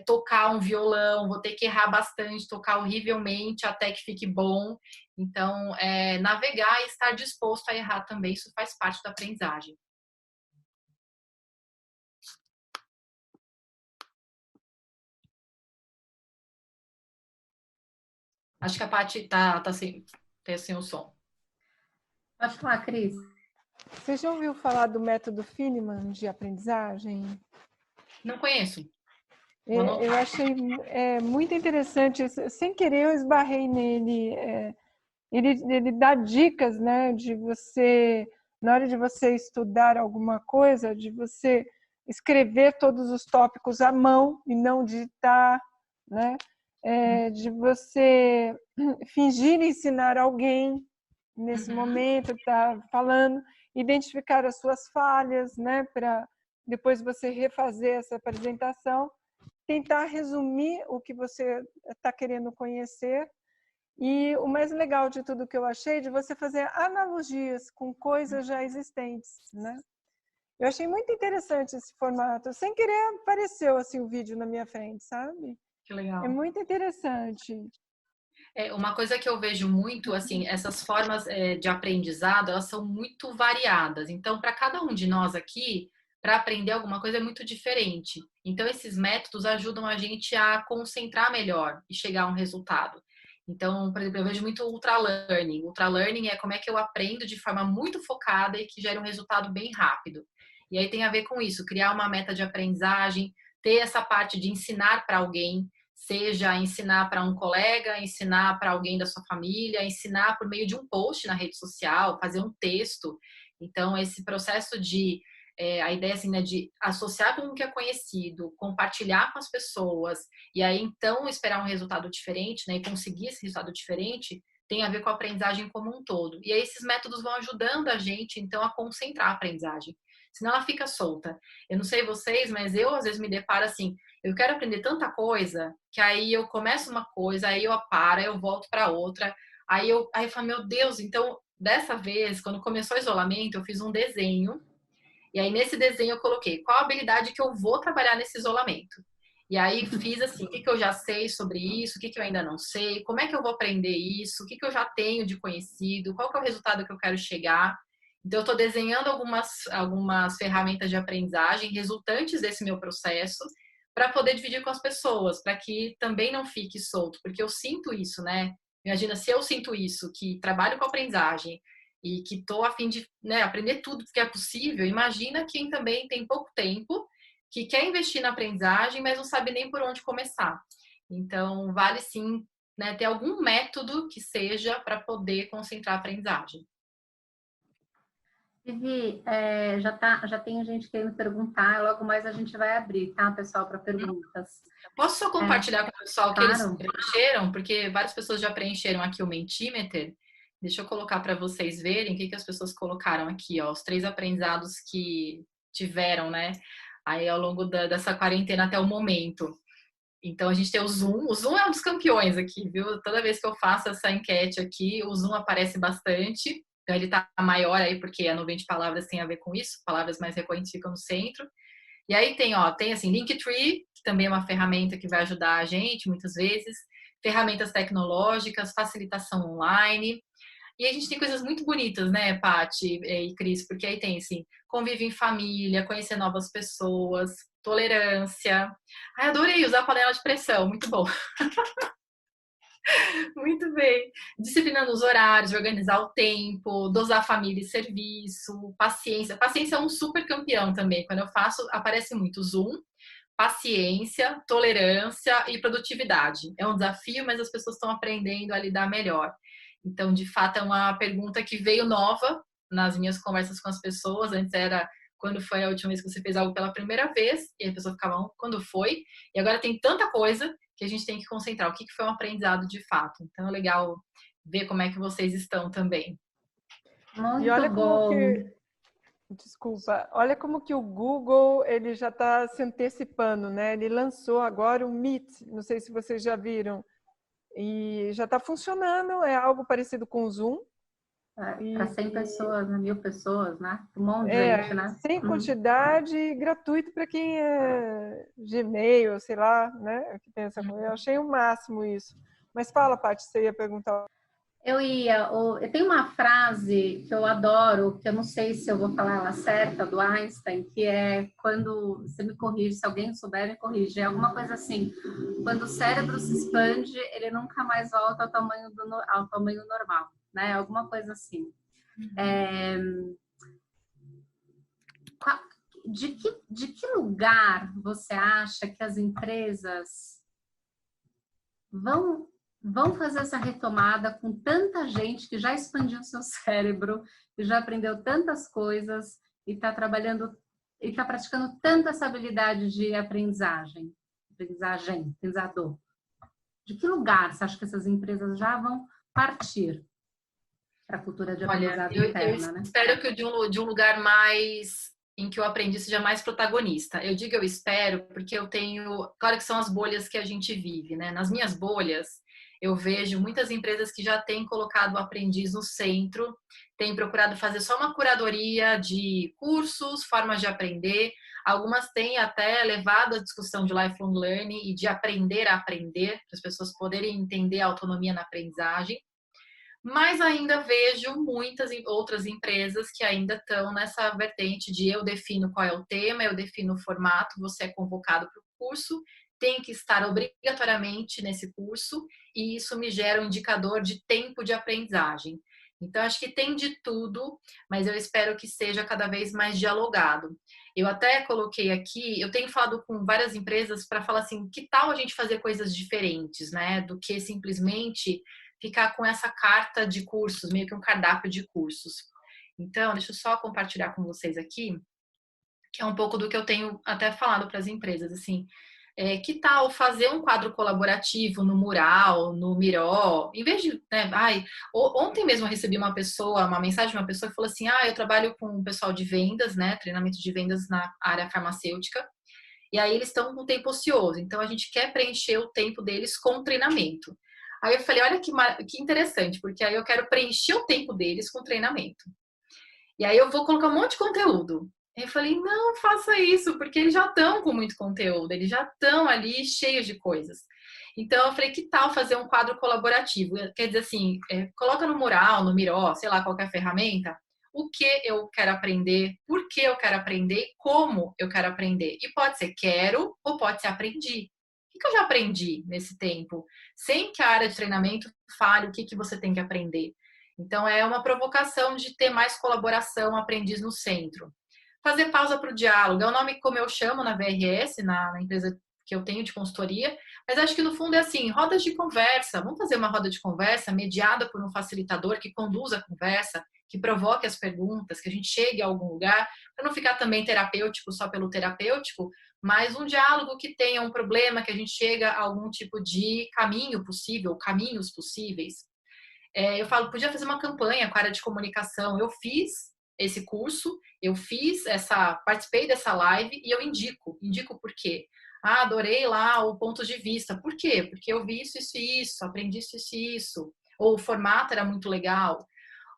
Speaker 4: tocar um violão, vou ter que errar bastante, tocar horrivelmente até que fique bom. Então, navegar e estar disposto a errar também, isso faz parte da aprendizagem. Acho que a Paty tá sem o som.
Speaker 2: Pode falar, Cris.
Speaker 1: Você já ouviu falar do método Feynman de aprendizagem?
Speaker 4: Não conheço.
Speaker 1: Eu achei muito interessante. Sem querer, eu esbarrei nele. Ele dá dicas, né, de você, na hora de você estudar alguma coisa, de você escrever todos os tópicos à mão e não digitar, né? De você fingir ensinar alguém nesse momento, tá falando, identificar as suas falhas, né, para depois você refazer essa apresentação, tentar resumir o que você está querendo conhecer. E o mais legal de tudo que eu achei, de você fazer analogias com coisas já existentes, né? Eu achei muito interessante esse formato. Sem querer, apareceu assim o vídeo na minha frente, sabe?
Speaker 4: Que legal.
Speaker 1: É muito interessante.
Speaker 4: Uma coisa que eu vejo muito, assim, essas formas de aprendizado, elas são muito variadas. Então, para cada um de nós aqui, para aprender alguma coisa é muito diferente. Então, esses métodos ajudam a gente a concentrar melhor e chegar a um resultado. Então, por exemplo, eu vejo muito ultralearning. Ultralearning é como é que eu aprendo de forma muito focada e que gera um resultado bem rápido. E aí tem a ver com isso, criar uma meta de aprendizagem, ter essa parte de ensinar para alguém, seja ensinar para um colega, ensinar para alguém da sua família, ensinar por meio de um post na rede social, fazer um texto. Então, esse processo de a ideia assim, né, de associar com o que é conhecido, compartilhar com as pessoas e aí então esperar um resultado diferente, né, e conseguir esse resultado diferente, tem a ver com a aprendizagem como um todo. E aí esses métodos vão ajudando a gente então a concentrar a aprendizagem. Senão ela fica solta. Eu não sei vocês, mas eu às vezes me deparo assim, eu quero aprender tanta coisa que aí eu começo uma coisa, aí eu paro, aí eu volto para outra, aí eu falo, meu Deus, então dessa vez, quando começou o isolamento, eu fiz um desenho. E aí, nesse desenho, eu coloquei qual a habilidade que eu vou trabalhar nesse isolamento. E aí, fiz assim, o que eu já sei sobre isso, o que eu ainda não sei, como é que eu vou aprender isso, o que eu já tenho de conhecido, qual que é o resultado que eu quero chegar. Então, eu estou desenhando algumas ferramentas de aprendizagem resultantes desse meu processo para poder dividir com as pessoas, para que também não fique solto, porque eu sinto isso, né? Imagina, se eu sinto isso, que trabalho com aprendizagem, e que estou a fim de, né, aprender tudo que é possível, imagina quem também tem pouco tempo, que quer investir na aprendizagem, mas não sabe nem por onde começar. Então, vale sim, né, ter algum método que seja para poder concentrar a aprendizagem.
Speaker 2: Vivi, já tem gente querendo perguntar, logo mais a gente vai abrir, tá, pessoal, para perguntas.
Speaker 4: Posso só compartilhar com o pessoal que
Speaker 2: claro.
Speaker 4: eles preencheram? Porque várias pessoas já preencheram aqui o Mentimeter. Deixa eu colocar para vocês verem o que as pessoas colocaram aqui, ó, os 3 aprendizados que tiveram, né, aí ao longo dessa quarentena até o momento. Então, a gente tem o Zoom é um dos campeões aqui, viu? Toda vez que eu faço essa enquete aqui, o Zoom aparece bastante, então ele tá maior aí, porque a nuvem de palavras tem a ver com isso, palavras mais recorrentes ficam no centro. E aí tem assim, Linktree, que também é uma ferramenta que vai ajudar a gente, muitas vezes, ferramentas tecnológicas, facilitação online. E a gente tem coisas muito bonitas, né, Paty e Cris? Porque aí tem, assim, convívio em família, conhecer novas pessoas, tolerância. Ai, adorei usar a panela de pressão, muito bom. Muito bem. Disciplinando os horários, organizar o tempo, dosar família e serviço, paciência. Paciência é um super campeão também. Quando eu faço, aparece muito Zoom, paciência, tolerância e produtividade. É um desafio, mas as pessoas estão aprendendo a lidar melhor. Então, de fato, é uma pergunta que veio nova nas minhas conversas com as pessoas. Antes era quando foi a última vez que você fez algo pela primeira vez, e a pessoa ficava, quando foi? E agora tem tanta coisa que a gente tem que concentrar. O que foi um aprendizado de fato? Então, é legal ver como é que vocês estão também.
Speaker 2: Muito
Speaker 1: e olha
Speaker 2: bom.
Speaker 1: Como que, desculpa, olha como que o Google ele já está se antecipando, né? Ele lançou agora o Meet, não sei se vocês já viram, e já está funcionando, é algo parecido com o Zoom.
Speaker 2: Para 100 pessoas, né? 1000 pessoas, né? Um monte de gente, né?
Speaker 1: Sem quantidade, gratuito para quem é Gmail, sei lá, né? Que tem essa coisa. Eu achei o máximo isso. Mas fala, Paty, você ia perguntar.
Speaker 2: Eu tenho uma frase que eu adoro, que eu não sei se eu vou falar ela certa, do Einstein, que é quando, você me corrige, se alguém souber me corrige, é alguma coisa assim, quando o cérebro se expande, ele nunca mais volta ao tamanho normal, né? Alguma coisa assim. De que lugar você acha que as empresas vão fazer essa retomada com tanta gente que já expandiu seu cérebro, que já aprendeu tantas coisas e está trabalhando e está praticando tanta essa habilidade de aprendizador? De que lugar você acha que essas empresas já vão partir para a cultura de aprendizado interna, né?
Speaker 4: Espero que de um lugar mais em que o aprendiz seja mais protagonista. Eu digo eu espero porque eu tenho... Claro que são as bolhas que a gente vive, né? Nas minhas bolhas, eu vejo muitas empresas que já têm colocado o aprendiz no centro, têm procurado fazer só uma curadoria de cursos, formas de aprender. Algumas têm até levado a discussão de lifelong learning e de aprender a aprender, para as pessoas poderem entender a autonomia na aprendizagem. Mas ainda vejo muitas outras empresas que ainda estão nessa vertente de eu defino qual é o tema, eu defino o formato, você é convocado para o curso, tem que estar obrigatoriamente nesse curso e isso me gera um indicador de tempo de aprendizagem. Então, acho que tem de tudo, mas eu espero que seja cada vez mais dialogado. Eu até coloquei aqui, eu tenho falado com várias empresas para falar assim, que tal a gente fazer coisas diferentes, né? Do que simplesmente ficar com essa carta de cursos, meio que um cardápio de cursos. Então, deixa eu só compartilhar com vocês aqui, que é um pouco do que eu tenho até falado para as empresas, assim, que tal fazer um quadro colaborativo no Mural, no Miró, em vez de, né, ontem mesmo eu recebi uma mensagem de uma pessoa que falou assim, eu trabalho com o pessoal de vendas, né, treinamento de vendas na área farmacêutica, e aí eles estão com tempo ocioso, então a gente quer preencher o tempo deles com treinamento. Aí eu falei, olha que interessante, porque aí eu quero preencher o tempo deles com treinamento. E aí eu vou colocar um monte de conteúdo. Aí eu falei, não faça isso, porque eles já estão com muito conteúdo, eles já estão ali cheios de coisas. Então eu falei, que tal fazer um quadro colaborativo? Quer dizer assim, coloca no Mural, no Miró, sei lá, qualquer ferramenta, o que eu quero aprender, por que eu quero aprender, como eu quero aprender. E pode ser quero ou pode ser aprendi. O que eu já aprendi nesse tempo? Sem que a área de treinamento fale o que você tem que aprender. Então, é uma provocação de ter mais colaboração, aprendiz no centro. Fazer pausa para o diálogo. É o nome como eu chamo na VRS, na empresa que eu tenho de consultoria, mas acho que no fundo é assim, rodas de conversa. Vamos fazer uma roda de conversa mediada por um facilitador que conduza a conversa, que provoque as perguntas, que a gente chegue a algum lugar, para não ficar também terapêutico só pelo terapêutico, mas um diálogo que tenha um problema, que a gente chega a algum tipo de caminho possível, caminhos possíveis. Eu falo, podia fazer uma campanha com a área de comunicação. Eu fiz esse curso, participei dessa live e eu indico por quê? Adorei lá o ponto de vista. Por quê? Porque eu vi isso e isso, aprendi isso e isso. Ou o formato era muito legal.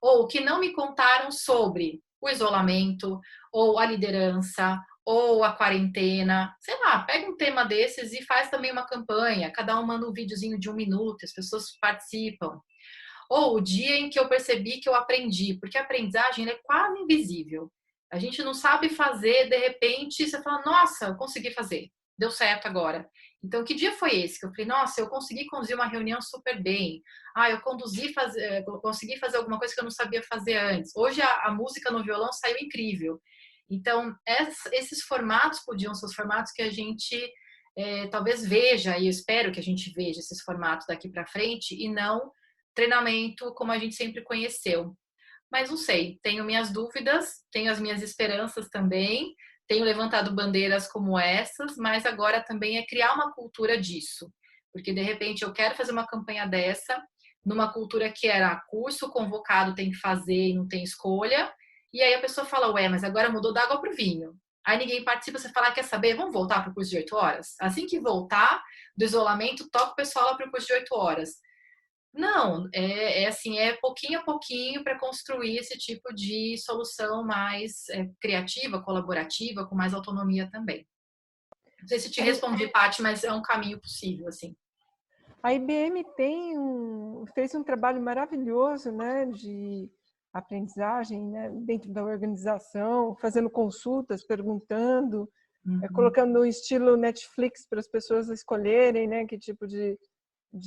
Speaker 4: Ou que não me contaram sobre o isolamento, ou a liderança, ou a quarentena, sei lá, pega um tema desses e faz também uma campanha, cada um manda um videozinho de 1 minuto, as pessoas participam. Ou o dia em que eu percebi que eu aprendi, porque a aprendizagem é quase invisível. A gente não sabe fazer, de repente você fala, nossa, eu consegui fazer, deu certo agora. Então, que dia foi esse? Que eu falei, nossa, eu consegui conduzir uma reunião super bem. Eu consegui fazer alguma coisa que eu não sabia fazer antes. Hoje a música no violão saiu incrível. Então, esses formatos podiam ser os formatos que a gente talvez veja, e eu espero que a gente veja esses formatos daqui para frente, e não treinamento como a gente sempre conheceu. Mas não sei, tenho minhas dúvidas, tenho as minhas esperanças também, tenho levantado bandeiras como essas, mas agora também é criar uma cultura disso. Porque, de repente, eu quero fazer uma campanha dessa, numa cultura que era curso convocado, tem que fazer e não tem escolha, e aí a pessoa fala, ué, mas agora mudou da água para o vinho. Aí ninguém participa, você fala, quer saber? Vamos voltar para o curso de 8 horas? Assim que voltar do isolamento, toca o pessoal lá para o curso de 8 horas. Não, assim, é pouquinho a pouquinho para construir esse tipo de solução mais criativa, colaborativa, com mais autonomia também. Não sei se te respondi, Paty, mas é um caminho possível, assim.
Speaker 1: A IBM fez um trabalho maravilhoso, né, de aprendizagem, né, dentro da organização, fazendo consultas, perguntando, colocando no estilo Netflix para as pessoas escolherem, né, que tipo de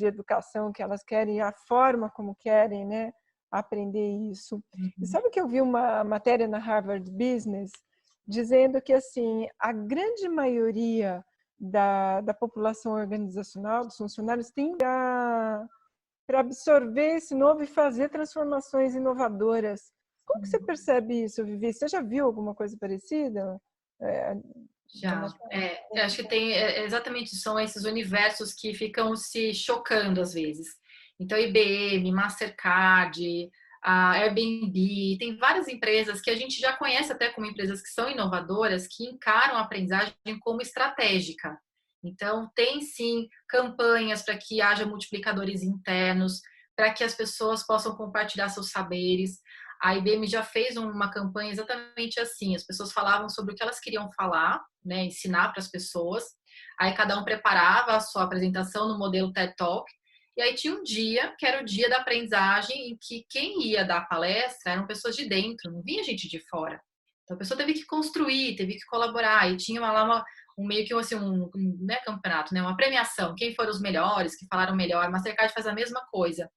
Speaker 1: educação que elas querem, a forma como querem, né, aprender isso. E sabe que eu vi uma matéria na Harvard Business dizendo que, assim, a grande maioria da população organizacional, dos funcionários, tem para absorver esse novo e fazer transformações inovadoras. Como que você percebe isso, Vivi? Você já viu alguma coisa parecida?
Speaker 4: Já. Eu acho que tem exatamente, são esses universos que ficam se chocando às vezes. Então, IBM, Mastercard, a Airbnb, tem várias empresas que a gente já conhece até como empresas que são inovadoras, que encaram a aprendizagem como estratégica. Então, tem sim campanhas para que haja multiplicadores internos, para que as pessoas possam compartilhar seus saberes. A IBM já fez uma campanha exatamente assim, as pessoas falavam sobre o que elas queriam falar, né, ensinar para as pessoas, aí cada um preparava a sua apresentação no modelo TED Talk, e aí tinha um dia, que era o dia da aprendizagem, em que quem ia dar a palestra eram pessoas de dentro, não vinha gente de fora. Então a pessoa teve que construir, teve que colaborar, e tinha lá meio que assim, né, campeonato, né, uma premiação, quem foram os melhores, que falaram melhor. A Mastercard faz a mesma coisa.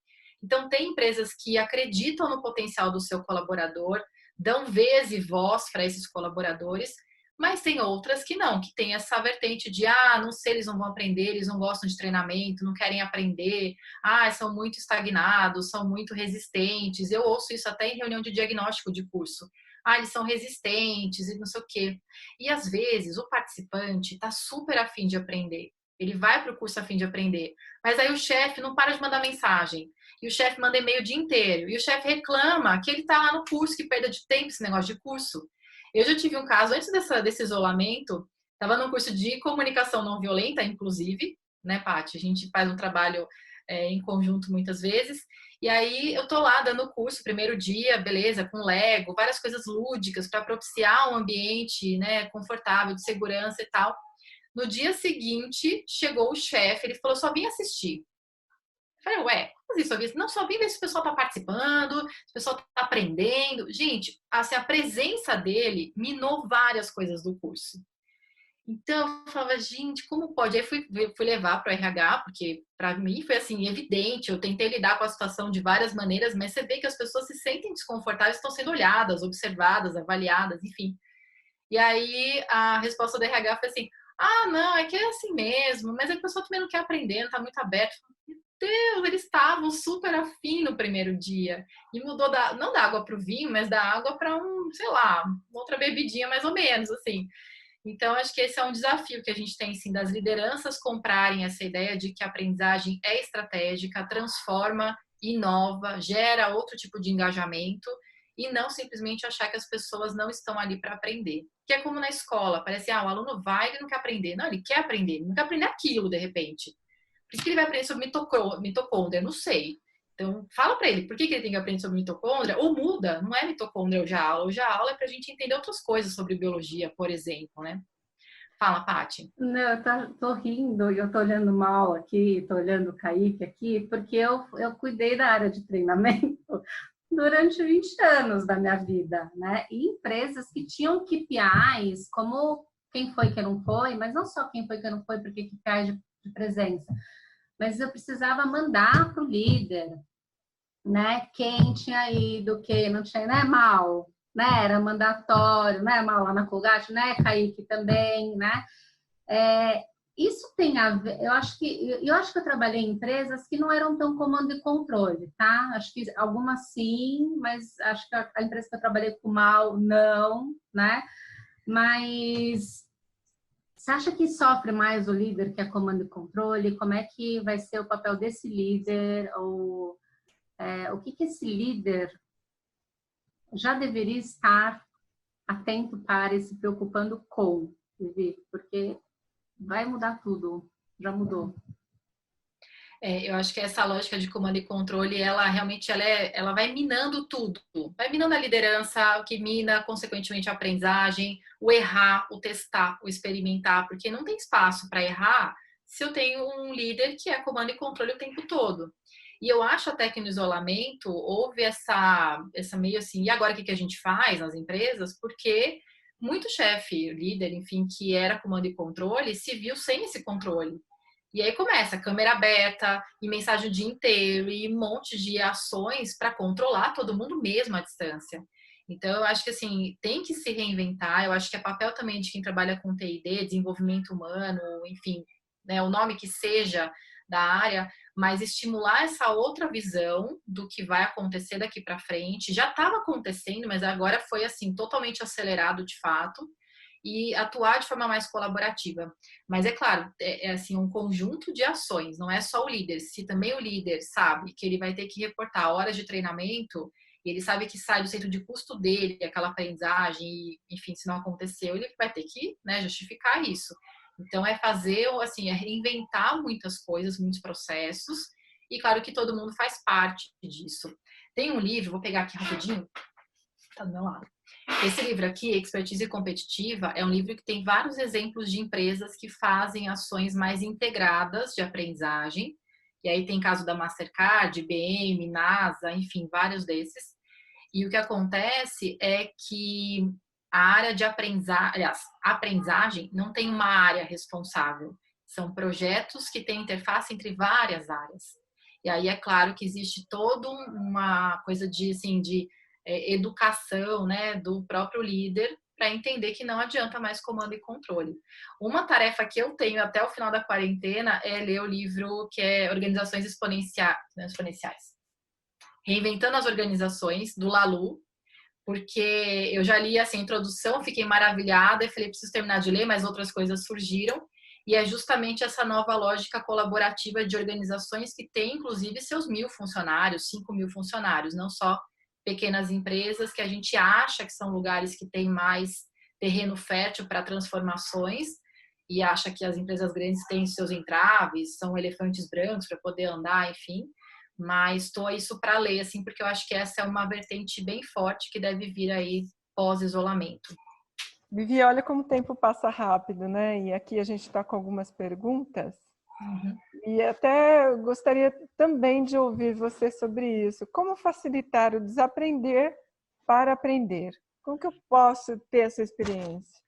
Speaker 4: Então, tem empresas que acreditam no potencial do seu colaborador, dão vez e voz para esses colaboradores, mas tem outras que não, que tem essa vertente de, não sei, eles não vão aprender, eles não gostam de treinamento, não querem aprender, são muito estagnados, são muito resistentes. Eu ouço isso até em reunião de diagnóstico de curso. Eles são resistentes e não sei o quê. E, às vezes, o participante está super afim de aprender. Ele vai para o curso a fim de aprender. Mas aí o chefe não para de mandar mensagem. E o chefe manda e-mail o dia inteiro. E o chefe reclama que ele está lá no curso, que perda de tempo esse negócio de curso. Eu já tive um caso, antes desse isolamento, estava num curso de comunicação não violenta, inclusive, né, Paty? A gente faz um trabalho em conjunto muitas vezes. E aí eu tô lá dando o curso, primeiro dia, beleza, com Lego, várias coisas lúdicas para propiciar um ambiente, né, confortável, de segurança e tal. No dia seguinte, chegou o chefe, ele falou, só vim assistir. Eu falei, como assim só vim? Não, só vim ver se o pessoal tá participando, se o pessoal tá aprendendo. Gente, assim, a presença dele minou várias coisas do curso. Então, eu falava, gente, como pode? Aí fui levar para o RH, porque para mim foi assim, evidente. Eu tentei lidar com a situação de várias maneiras, mas você vê que as pessoas se sentem desconfortáveis, estão sendo olhadas, observadas, avaliadas, enfim. E aí a resposta do RH foi assim, não, é que é assim mesmo, mas a pessoa também não quer aprender, não tá muito aberto. Meu Deus, eles estavam super afim no primeiro dia. E mudou não da água para o vinho, mas da água para sei lá, outra bebidinha mais ou menos, assim. Então, acho que esse é um desafio que a gente tem, sim, das lideranças comprarem essa ideia de que a aprendizagem é estratégica, transforma, inova, gera outro tipo de engajamento e não simplesmente achar que as pessoas não estão ali para aprender. Que é como na escola, parece, o aluno vai e não quer aprender. Não, ele quer aprender, ele não quer aprender aquilo, de repente. Por que ele vai aprender sobre mitocôndria? Não sei. Então, fala para ele por que ele tem que aprender sobre mitocôndria, ou muda, não é mitocôndria hoje a aula. Hoje a aula é para a gente entender outras coisas sobre biologia, por exemplo, né? Fala, Paty.
Speaker 2: Não, eu tô rindo e eu tô olhando mal aqui, tô olhando o Kaique aqui, porque eu cuidei da área de treinamento durante 20 anos da minha vida, né? E empresas que tinham KPIs, como quem foi que não foi, mas não só quem foi que não foi, porque KPIs de presença, mas eu precisava mandar para o líder, né? Quem tinha ido, quem não tinha, né? Mal, né? Era mandatório, né? Mal lá na Colgate, né? Kaique também, né? isso tem a ver, eu acho que eu trabalhei em empresas que não eram tão comando e controle, tá? Acho que algumas sim, mas acho que a empresa que eu trabalhei com mal, não, né? Mas você acha que sofre mais o líder que é comando e controle? Como é que vai ser o papel desse líder? Ou o que esse líder já deveria estar atento para e se preocupando com, Vivi? Porque vai mudar tudo, já mudou.
Speaker 4: Eu acho que essa lógica de comando e controle, ela realmente ela vai minando tudo. Vai minando a liderança, o que mina, consequentemente, a aprendizagem, o errar, o testar, o experimentar, porque não tem espaço para errar se eu tenho um líder que é comando e controle o tempo todo. E eu acho até que no isolamento houve essa meio assim, e agora o que a gente faz nas empresas? Porque muito chefe, líder, enfim, que era comando e controle, se viu sem esse controle. E aí começa câmera aberta, e mensagem o dia inteiro, e um monte de ações para controlar todo mundo mesmo à distância. Então, eu acho que assim, tem que se reinventar. Eu acho que é papel também de quem trabalha com TI&D, desenvolvimento humano, enfim, né, o nome que seja da área, mas estimular essa outra visão do que vai acontecer daqui para frente. Já estava acontecendo, mas agora foi assim totalmente acelerado de fato. E atuar de forma mais colaborativa. Mas é claro, é assim um conjunto de ações, não é só o líder. Se também o líder sabe que ele vai ter que reportar horas de treinamento, e ele sabe que sai do centro de custo dele, aquela aprendizagem, e, enfim, se não aconteceu, ele vai ter que, né, justificar isso. Então é fazer, assim, é reinventar muitas coisas, muitos processos, e claro que todo mundo faz parte disso. Tem um livro, vou pegar aqui rapidinho, tá do meu lado. Esse livro aqui, Expertise Competitiva, é um livro que tem vários exemplos de empresas que fazem ações mais integradas de aprendizagem. E aí tem caso da Mastercard, IBM, NASA, enfim, vários desses. E o que acontece é que a área de aprendizagem, aliás, a aprendizagem não tem uma área responsável. São projetos que têm interface entre várias áreas. E aí é claro que existe toda uma coisa de, assim, de educação, né, do próprio líder para entender que não adianta mais comando e controle. Uma tarefa que eu tenho até o final da quarentena é ler o livro que é Organizações Exponenciais. Reinventando as Organizações, do Lalu, porque eu já li assim, a introdução, fiquei maravilhada e falei, preciso terminar de ler, mas outras coisas surgiram. E é justamente essa nova lógica colaborativa de organizações que tem, inclusive, seus 1.000 funcionários, 5.000 funcionários, não só pequenas empresas que a gente acha que são lugares que têm mais terreno fértil para transformações e acha que as empresas grandes têm seus entraves, são elefantes brancos para poder andar, enfim. Mas estou isso para ler, assim, porque eu acho que essa é uma vertente bem forte que deve vir aí pós-isolamento.
Speaker 1: Vivi, olha como o tempo passa rápido, né? E aqui a gente está com algumas perguntas. E até gostaria também de ouvir você sobre isso. Como facilitar o desaprender para aprender? Como que eu posso ter essa experiência?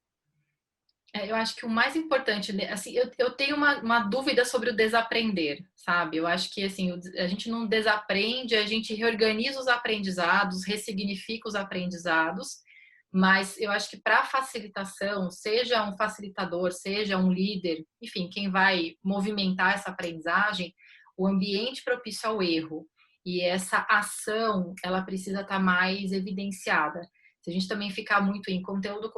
Speaker 4: Eu acho que o mais importante, assim, eu tenho uma dúvida sobre o desaprender, sabe? Eu acho que, assim, a gente não desaprende, a gente reorganiza os aprendizados, ressignifica os aprendizados, mas eu acho que para facilitação, seja um facilitador, seja um líder, enfim, quem vai movimentar essa aprendizagem, o ambiente propício ao erro e essa ação, ela precisa estar mais evidenciada. Se a gente também ficar muito em conteúdo,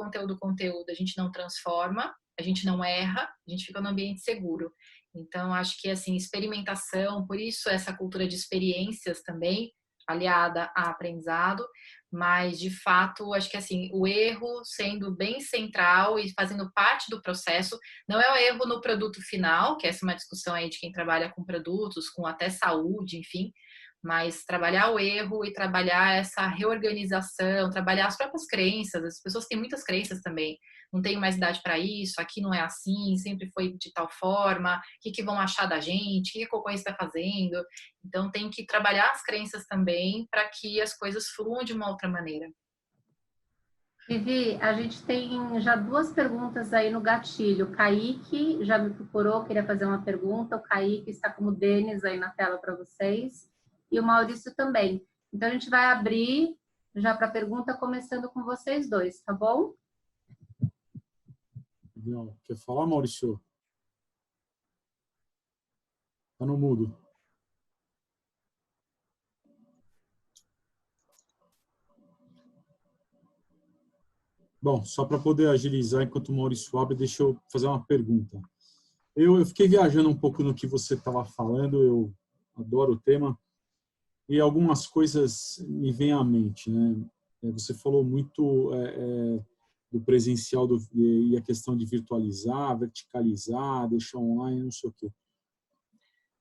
Speaker 4: a gente não transforma, a gente não erra, a gente fica no ambiente seguro. Então, acho que, assim, experimentação, por isso essa cultura de experiências também, aliada a aprendizado, mas, de fato, acho que, assim, o erro sendo bem central e fazendo parte do processo, não é o erro no produto final, que essa é uma discussão aí de quem trabalha com produtos, com até saúde, enfim, mas trabalhar o erro e trabalhar essa reorganização, trabalhar as próprias crenças. As pessoas têm muitas crenças também. Não tenho mais idade para isso, aqui não é assim, sempre foi de tal forma, o que vão achar da gente, o que a concorrência está fazendo. Então, tem que trabalhar as crenças também para que as coisas fluam de uma outra maneira.
Speaker 2: Vivi, a gente tem já 2 perguntas aí no gatilho. O Kaique já me procurou, queria fazer uma pergunta. O Kaique está como Denis aí na tela para vocês. E o Maurício também. Então, a gente vai abrir já para a pergunta, começando com vocês dois, tá bom?
Speaker 6: Não, quer falar, Maurício? Tá no mudo. Bom, só para poder agilizar enquanto o Maurício abre, deixa eu fazer uma pergunta. Eu fiquei viajando um pouco no que você estava falando, eu adoro o tema, e algumas coisas me vêm à mente, né? Você falou muito do presencial e a questão de virtualizar, verticalizar, deixar online, não sei o quê.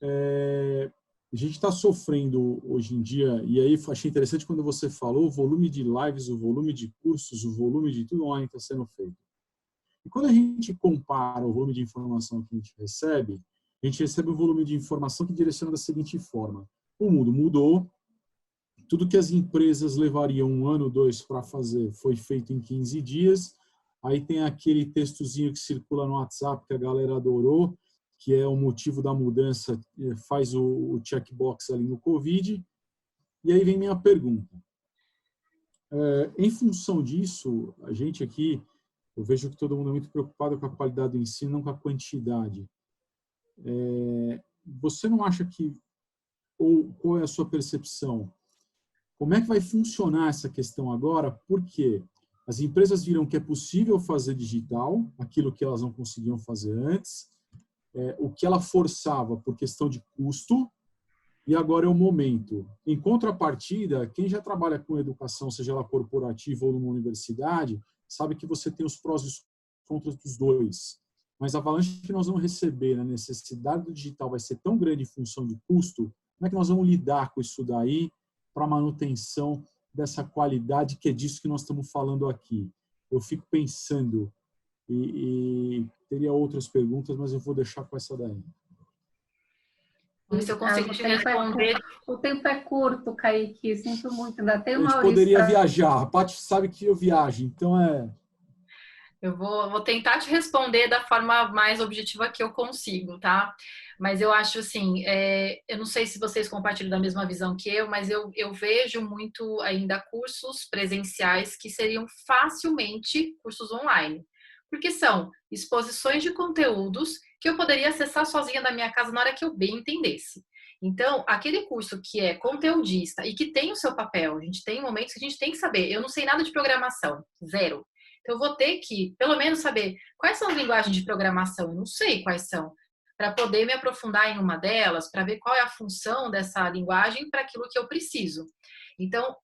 Speaker 6: A gente está sofrendo hoje em dia, e aí achei interessante quando você falou o volume de lives, o volume de cursos, o volume de tudo online está sendo feito. E quando a gente compara o volume de informação que a gente recebe o volume de informação que direciona da seguinte forma. O mundo mudou, tudo que as empresas levariam 1 ano, 2 para fazer foi feito em 15 dias, aí tem aquele textozinho que circula no WhatsApp que a galera adorou, que é o motivo da mudança, faz o checkbox ali no Covid. E aí vem minha pergunta. Em função disso, a gente aqui, eu vejo que todo mundo é muito preocupado com a qualidade do ensino, não com a quantidade. Você não acha que, ou qual é a sua percepção? Como é que vai funcionar essa questão agora? Porque as empresas viram que é possível fazer digital, aquilo que elas não conseguiam fazer antes, o que ela forçava por questão de custo, e agora é o momento. Em contrapartida, quem já trabalha com educação, seja ela corporativa ou numa universidade, sabe que você tem os prós e os contras dos dois. Mas a avalanche que nós vamos receber na necessidade do digital vai ser tão grande em função de custo, como é que nós vamos lidar com isso daí para a manutenção dessa qualidade, que é disso que nós estamos falando aqui? Eu fico pensando, e teria outras perguntas, mas eu vou deixar com essa daí.
Speaker 4: Vamos ver se eu consigo te responder.
Speaker 2: O tempo é curto, Kaique, sinto muito. Ainda tem
Speaker 6: A
Speaker 2: uma
Speaker 6: gente poderia viajar. A Paty sabe que eu viajo, então
Speaker 4: Eu vou tentar te responder da forma mais objetiva que eu consigo, tá? Mas eu acho assim, eu não sei se vocês compartilham da mesma visão que eu, mas eu vejo muito ainda cursos presenciais que seriam facilmente cursos online. Porque são exposições de conteúdos que eu poderia acessar sozinha da minha casa na hora que eu bem entendesse. Então, aquele curso que é conteudista e que tem o seu papel, a gente tem momentos que a gente tem que saber. Eu não sei nada de programação, zero. Então, eu vou ter que, pelo menos, saber quais são as linguagens de programação. Eu não sei quais são, para poder me aprofundar em uma delas, para ver qual é a função dessa linguagem para aquilo que eu preciso. Então,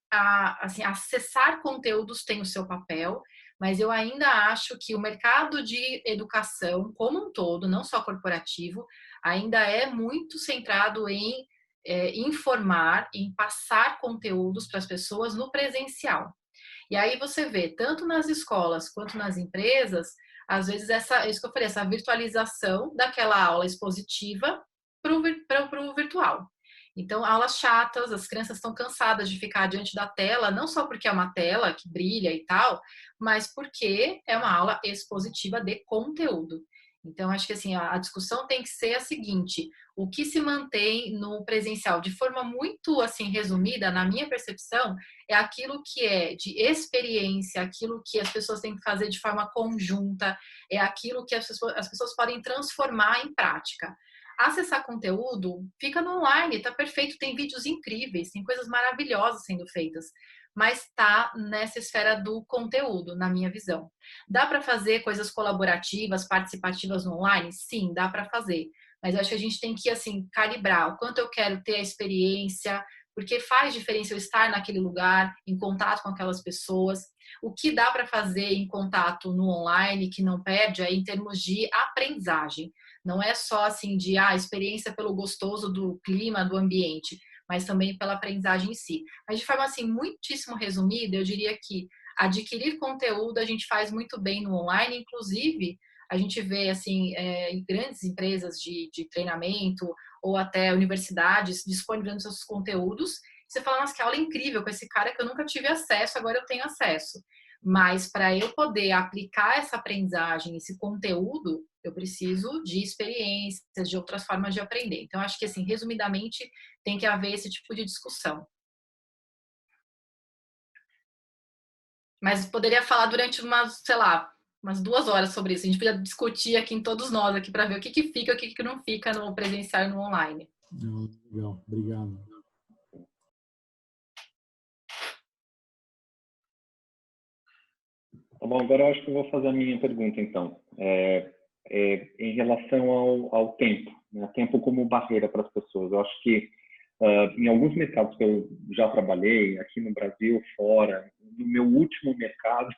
Speaker 4: assim, acessar conteúdos tem o seu papel, mas eu ainda acho que o mercado de educação, como um todo, não só corporativo, ainda é muito centrado em informar, em passar conteúdos para as pessoas no presencial. E aí você vê, tanto nas escolas quanto nas empresas, às vezes isso que eu falei, essa virtualização daquela aula expositiva para o virtual. Então, aulas chatas, as crianças estão cansadas de ficar diante da tela, não só porque é uma tela que brilha e tal, mas porque é uma aula expositiva de conteúdo. Então, acho que assim, a discussão tem que ser a seguinte: o que se mantém no presencial, de forma muito assim resumida, na minha percepção, é aquilo que é de experiência, aquilo que as pessoas têm que fazer de forma conjunta, é aquilo que as pessoas podem transformar em prática. Acessar conteúdo, fica no online, tá perfeito, tem vídeos incríveis, tem coisas maravilhosas sendo feitas, mas tá nessa esfera do conteúdo, na minha visão. Dá para fazer coisas colaborativas, participativas no online? Sim, dá para fazer. Mas eu acho que a gente tem que, assim, calibrar o quanto eu quero ter a experiência, porque faz diferença eu estar naquele lugar, em contato com aquelas pessoas. O que dá para fazer em contato no online, que não perde, é em termos de aprendizagem. Não é só, assim, de experiência pelo gostoso do clima, do ambiente, mas também pela aprendizagem em si. Mas de forma, assim, muitíssimo resumida, eu diria que adquirir conteúdo a gente faz muito bem no online, inclusive a gente vê assim em grandes empresas de treinamento ou até universidades disponibilizando seus conteúdos. Você fala, nossa, que aula incrível com esse cara que eu nunca tive acesso, agora eu tenho acesso. Mas para eu poder aplicar essa aprendizagem, esse conteúdo, eu preciso de experiências, de outras formas de aprender. Então, acho que, assim, resumidamente, tem que haver esse tipo de discussão. Mas poderia falar durante umas, sei lá, umas 2 horas sobre isso. A gente podia discutir aqui em todos nós aqui para ver o que fica, o que não fica no presencial e no online.
Speaker 6: Legal, obrigado.
Speaker 7: Tá bom, agora eu acho que eu vou fazer a minha pergunta, então. Em relação ao tempo, né? Tempo como barreira para as pessoas. Eu acho que em alguns mercados que eu já trabalhei, aqui no Brasil, fora, no meu último mercado,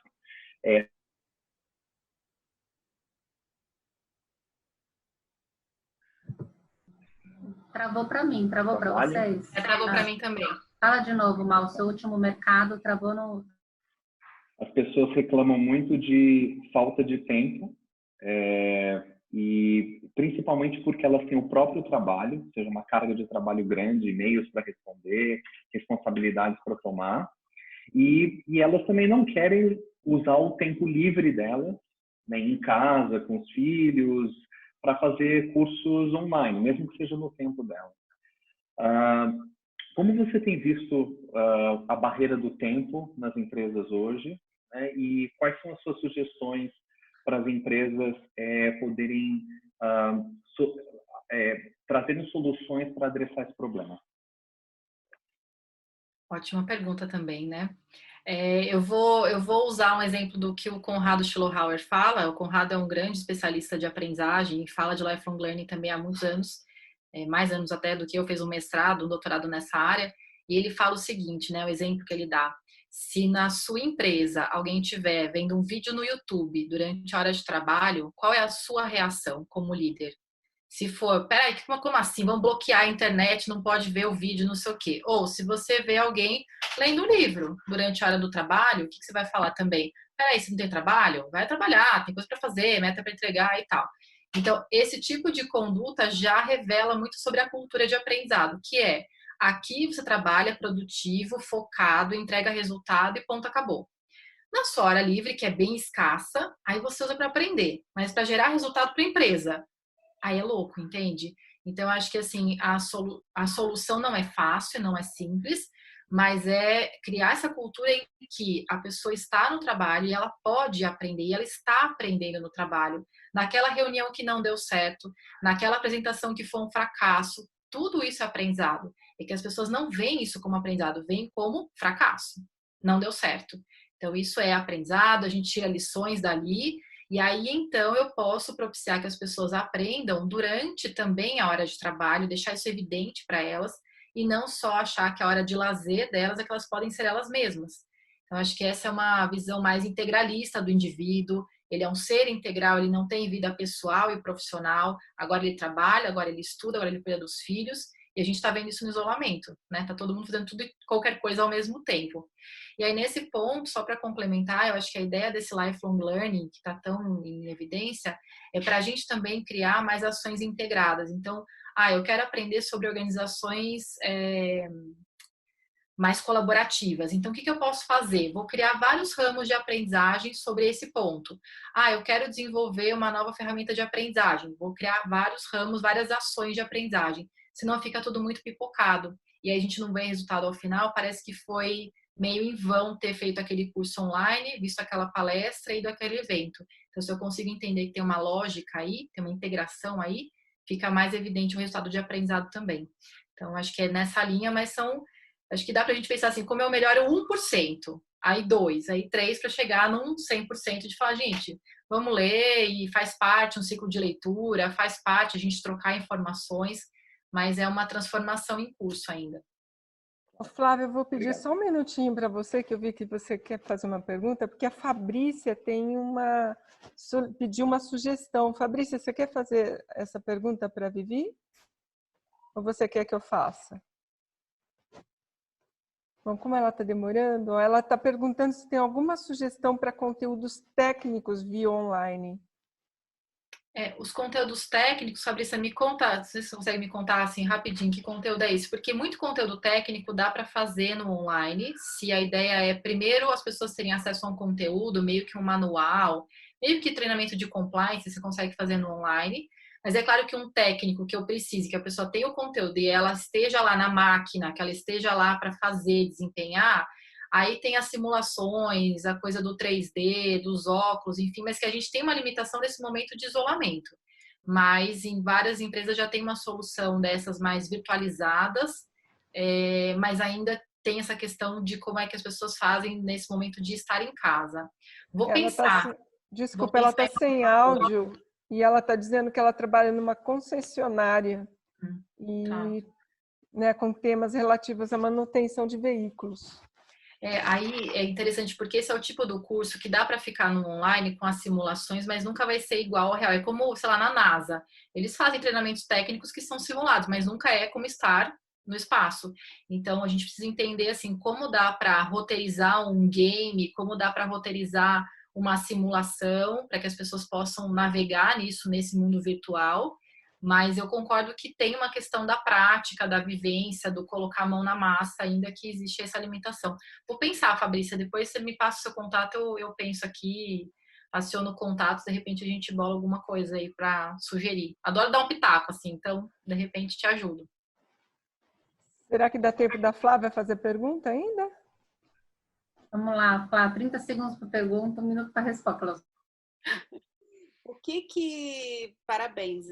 Speaker 2: Travou para mim, travou para vocês?
Speaker 4: Travou para mim também.
Speaker 2: Fala de novo, Mal, seu último mercado travou no...
Speaker 7: As pessoas reclamam muito de falta de tempo, e principalmente porque elas têm o próprio trabalho, ou seja, uma carga de trabalho grande, e-mails para responder, responsabilidades para tomar, e elas também não querem usar o tempo livre delas, né, em casa, com os filhos, para fazer cursos online, mesmo que seja no tempo delas. Como você tem visto a barreira do tempo nas empresas hoje, né, e quais são as suas sugestões para as empresas poderem trazerem soluções para adressar esse problema?
Speaker 4: Ótima pergunta também, né? Eu vou usar um exemplo do que o Conrado Schlohauer fala. O Conrado é um grande especialista de aprendizagem e fala de lifelong learning também há muitos anos, mais anos até do que eu, fez um mestrado, um doutorado nessa área, e ele fala o seguinte, né? O exemplo que ele dá: se na sua empresa alguém estiver vendo um vídeo no YouTube durante a hora de trabalho, qual é a sua reação como líder? Se for, peraí, como assim? Vão bloquear a internet, não pode ver o vídeo, não sei o quê. Ou se você vê alguém lendo um livro durante a hora do trabalho, o que você vai falar também? Peraí, você não tem trabalho? Vai trabalhar, tem coisa para fazer, meta para entregar e tal. Então, esse tipo de conduta já revela muito sobre a cultura de aprendizado, que é: aqui você trabalha produtivo, focado, entrega resultado e ponto, acabou. Na sua hora livre, que é bem escassa, aí você usa para aprender, mas para gerar resultado para a empresa, aí é louco, entende? Então, eu acho que assim, a solução não é fácil, não é simples, mas é criar essa cultura em que a pessoa está no trabalho e ela pode aprender, e ela está aprendendo no trabalho. Naquela reunião que não deu certo, naquela apresentação que foi um fracasso, tudo isso é aprendizado. E que as pessoas não veem isso como aprendizado, veem como fracasso. Não deu certo. Então, isso é aprendizado, a gente tira lições dali. E aí, então, eu posso propiciar que as pessoas aprendam durante também a hora de trabalho, deixar isso evidente para elas, e não só achar que a hora de lazer delas é que elas podem ser elas mesmas. Então, acho que essa é uma visão mais integralista do indivíduo. Ele é um ser integral, ele não tem vida pessoal e profissional. Agora ele trabalha, agora ele estuda, agora ele cuida dos filhos. E a gente está vendo isso no isolamento, né? Tá todo mundo fazendo tudo e qualquer coisa ao mesmo tempo. E aí, nesse ponto, só para complementar, eu acho que a ideia desse lifelong learning, que está tão em evidência, é para a gente também criar mais ações integradas. Então, eu quero aprender sobre organizações mais colaborativas. Então, o que eu posso fazer? Vou criar vários ramos de aprendizagem sobre esse ponto. Eu quero desenvolver uma nova ferramenta de aprendizagem. Vou criar vários ramos, várias ações de aprendizagem. Senão fica tudo muito pipocado. E aí a gente não vê resultado ao final, parece que foi meio em vão ter feito aquele curso online, visto aquela palestra e ido aquele evento. Então, se eu consigo entender que tem uma lógica aí, tem uma integração aí, fica mais evidente o resultado de aprendizado também. Então, acho que é nessa linha, mas acho que dá pra gente pensar assim, como eu melhoro 1%, aí 2%, aí 3%, para chegar num 100% de falar, gente, vamos ler, e faz parte um ciclo de leitura, faz parte a gente trocar informações, mas é uma transformação em curso ainda.
Speaker 1: Flávia, eu vou pedir só um minutinho para você, que eu vi que você quer fazer uma pergunta, porque a Fabrícia pediu uma sugestão. Fabrícia, você quer fazer essa pergunta para a Vivi? Ou você quer que eu faça? Bom, como ela está demorando, ela está perguntando se tem alguma sugestão para conteúdos técnicos via online.
Speaker 4: Os conteúdos técnicos, Fabrícia, me conta, se você consegue me contar assim rapidinho que conteúdo é esse? Porque muito conteúdo técnico dá para fazer no online, se a ideia é primeiro as pessoas terem acesso a um conteúdo, meio que um manual, meio que treinamento de compliance, você consegue fazer no online. Mas é claro que um técnico que eu precise, que a pessoa tenha o conteúdo e ela esteja lá na máquina, que ela esteja lá para fazer, desempenhar, Aí tem as simulações, a coisa do 3D, dos óculos, enfim, mas que a gente tem uma limitação nesse momento de isolamento. Mas em várias empresas já tem uma solução dessas mais virtualizadas, mas ainda tem essa questão de como é que as pessoas fazem nesse momento de estar em casa. Vou pensar.
Speaker 1: Desculpa, ela está sem áudio e ela está dizendo que ela trabalha numa concessionária e né, com temas relativos à manutenção de veículos.
Speaker 4: Aí é interessante porque esse é o tipo do curso que dá para ficar no online com as simulações, mas nunca vai ser igual ao real. É como, sei lá, na NASA. Eles fazem treinamentos técnicos que são simulados, mas nunca é como estar no espaço. Então, a gente precisa entender, assim, como dá para roteirizar um game, como dá para roteirizar uma simulação, para que as pessoas possam navegar nisso, nesse mundo virtual. Mas eu concordo que tem uma questão da prática, da vivência, do colocar a mão na massa, ainda que existe essa limitação. Vou pensar, Fabrícia, depois você me passa o seu contato, eu penso aqui, aciono contatos, de repente a gente bola alguma coisa aí para sugerir. Adoro dar um pitaco, assim, então, de repente, te ajudo.
Speaker 1: Será que dá tempo da Flávia fazer pergunta ainda?
Speaker 2: Vamos lá, Flávia, 30 segundos para pergunta, 1 minuto para resposta.
Speaker 8: Parabéns,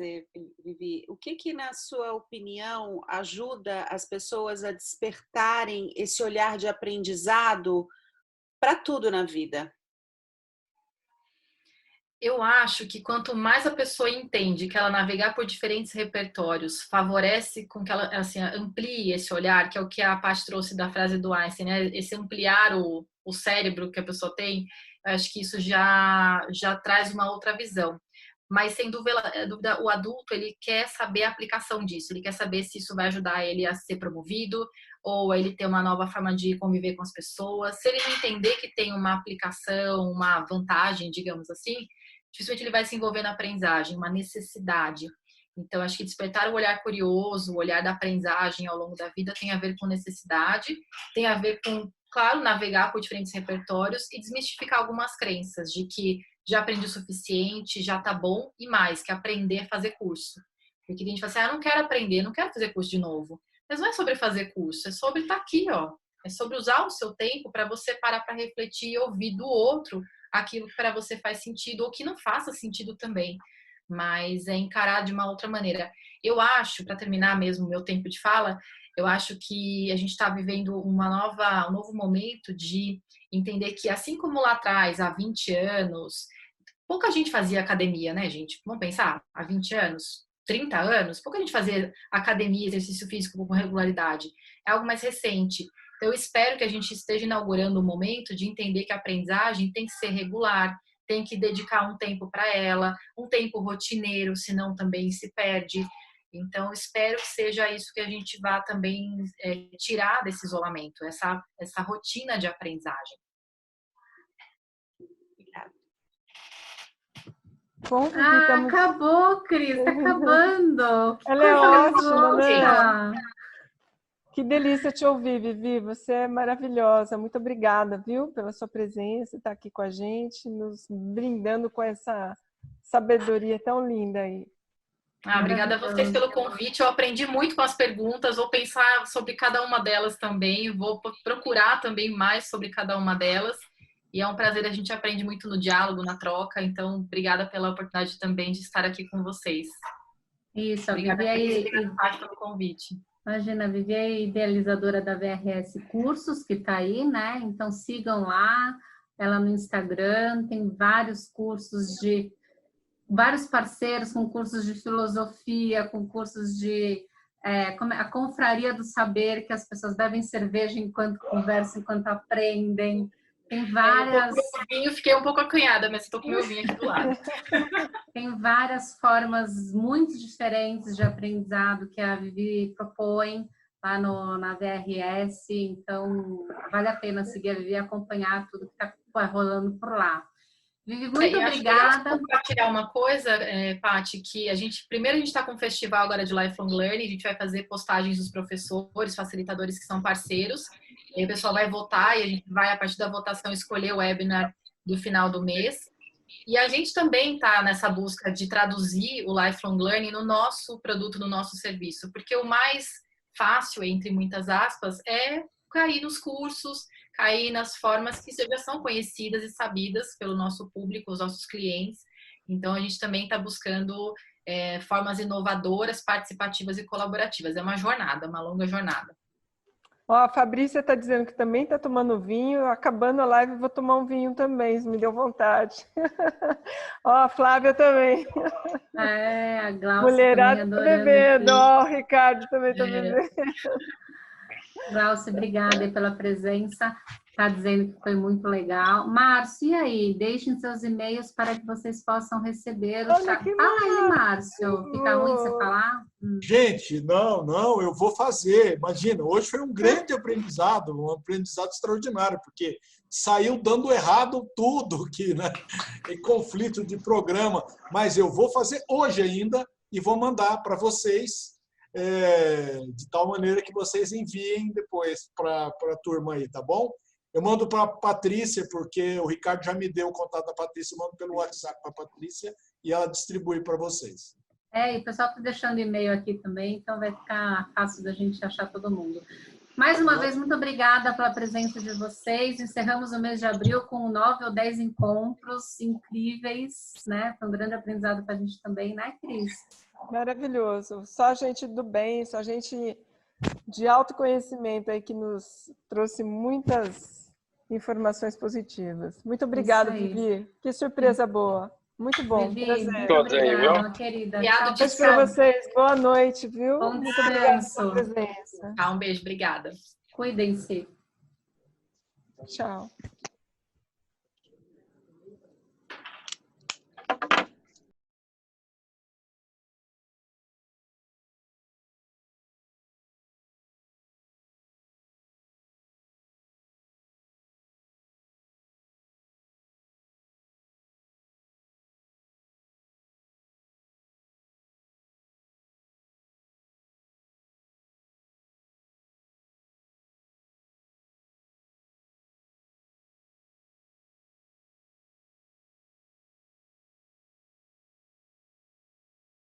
Speaker 8: Vivi. O que, na sua opinião, ajuda as pessoas a despertarem esse olhar de aprendizado para tudo na vida?
Speaker 4: Eu acho que quanto mais a pessoa entende que ela navegar por diferentes repertórios favorece com que ela assim, amplie esse olhar, que é o que a Paty trouxe da frase do Einstein, né? Esse ampliar o cérebro que a pessoa tem, eu acho que isso já traz uma outra visão. Mas, sem dúvida, o adulto, ele quer saber a aplicação disso, ele quer saber se isso vai ajudar ele a ser promovido ou ele ter uma nova forma de conviver com as pessoas. Se ele não entender que tem uma aplicação, uma vantagem, digamos assim, dificilmente ele vai se envolver na aprendizagem, uma necessidade. Então, acho que despertar o olhar curioso, o olhar da aprendizagem ao longo da vida tem a ver com necessidade, tem a ver com, claro, navegar por diferentes repertórios e desmistificar algumas crenças de que já aprendi o suficiente, já tá bom, e mais, que aprender a fazer curso. Porque a gente fala assim, não quero aprender, não quero fazer curso de novo. Mas não é sobre fazer curso, é sobre estar aqui, ó. É sobre usar o seu tempo para você parar para refletir e ouvir do outro aquilo que para você faz sentido ou que não faça sentido também. Mas é encarar de uma outra maneira. Eu acho, para terminar mesmo o meu tempo de fala, eu acho que a gente está vivendo um novo momento de entender que, assim como lá atrás, há 20 anos, pouca gente fazia academia, né, gente? Vamos pensar, há 20 anos, 30 anos, pouca gente fazia academia, exercício físico com regularidade. É algo mais recente. Então, eu espero que a gente esteja inaugurando um momento de entender que a aprendizagem tem que ser regular, tem que dedicar um tempo para ela, um tempo rotineiro, senão também se perde. Então, espero que seja isso que a gente vá também tirar desse isolamento, essa rotina de aprendizagem.
Speaker 8: Obrigada.
Speaker 1: Bom,
Speaker 2: acabou, Cris, tá acabando.
Speaker 1: Ela é ótima,
Speaker 2: né?
Speaker 1: Que delícia te ouvir, Vivi. Você é maravilhosa. Muito obrigada, viu, pela sua presença, estar aqui com a gente, nos brindando com essa sabedoria tão linda aí.
Speaker 4: Obrigada a vocês pelo convite. Eu aprendi muito com as perguntas, vou pensar sobre cada uma delas também, vou procurar também mais sobre cada uma delas. E é um prazer, a gente aprende muito no diálogo, na troca. Então, obrigada pela oportunidade também de estar aqui com vocês.
Speaker 2: Isso,
Speaker 4: obrigada
Speaker 2: pelo
Speaker 4: convite.
Speaker 2: Imagina, a Vivi é idealizadora da VRS Cursos, que está aí, né? Então, sigam lá, ela no Instagram, tem vários cursos de vários parceiros com cursos de filosofia, com cursos de a confraria do saber, que as pessoas bebem cerveja enquanto conversam, enquanto aprendem. Tem várias...
Speaker 4: Eu fiquei um pouco acanhada, mas estou com meu vinho aqui do lado.
Speaker 2: Tem várias formas muito diferentes de aprendizado que a Vivi propõe lá na VRS. Então, vale a pena seguir a Vivi e acompanhar tudo que está rolando por lá. Vivi, muito obrigada.
Speaker 4: Vou compartilhar uma coisa, Paty, que primeiro a gente está com um festival agora de Lifelong Learning, a gente vai fazer postagens dos professores, facilitadores que são parceiros, e aí o pessoal vai votar e a gente vai, a partir da votação, escolher o webinar do final do mês. E a gente também está nessa busca de traduzir o Lifelong Learning no nosso produto, no nosso serviço, porque o mais fácil, entre muitas aspas, é cair nos cursos, cair nas formas que já são conhecidas e sabidas pelo nosso público, os nossos clientes. Então, a gente também está buscando formas inovadoras, participativas e colaborativas. É uma jornada, uma longa jornada.
Speaker 1: Ó, a Fabrícia está dizendo que também está tomando vinho. Acabando a live, vou tomar um vinho também, me deu vontade. Ó, a Flávia também.
Speaker 2: A Glaucia
Speaker 1: Mulherada
Speaker 2: também
Speaker 1: tá
Speaker 2: adorando
Speaker 1: bebendo.
Speaker 2: aqui.
Speaker 1: Ó, o Ricardo também está bebendo.
Speaker 2: Glaucia, obrigada aí pela presença. Está dizendo que foi muito legal. Márcio, e aí? Deixem seus e-mails para que vocês possam receber o chat. Fala aí, Márcio. Fica ruim você falar?
Speaker 5: Gente, não, eu vou fazer. Imagina, hoje foi um grande aprendizado, um aprendizado extraordinário, porque saiu dando errado tudo aqui, né? Em conflito de programa. Mas eu vou fazer hoje ainda e vou mandar para vocês, de tal maneira que vocês enviem depois para a turma aí, tá bom? Eu mando para a Patrícia, porque o Ricardo já me deu o contato da Patrícia, eu mando pelo WhatsApp para a Patrícia e ela distribui para vocês.
Speaker 2: E o pessoal está deixando e-mail aqui também, então vai ficar fácil da gente achar todo mundo. Mais uma vez, muito obrigada pela presença de vocês. Encerramos o mês de abril com 9 ou 10 encontros incríveis, né? Foi um grande aprendizado para a gente também, né, Cris?
Speaker 1: Maravilhoso. Só gente do bem, só gente de autoconhecimento aí que nos trouxe muitas informações positivas. Muito obrigada, Vivi. Que surpresa boa. Muito bom.
Speaker 2: Vivi,
Speaker 1: prazer.
Speaker 2: muito obrigada, querida.
Speaker 4: Obrigado,
Speaker 1: beijo para vocês. Boa noite, viu?
Speaker 2: Bom
Speaker 1: muito obrigada
Speaker 2: descanso.
Speaker 1: pela presença.
Speaker 4: Um beijo, obrigada.
Speaker 2: Cuidem-se.
Speaker 1: Tchau.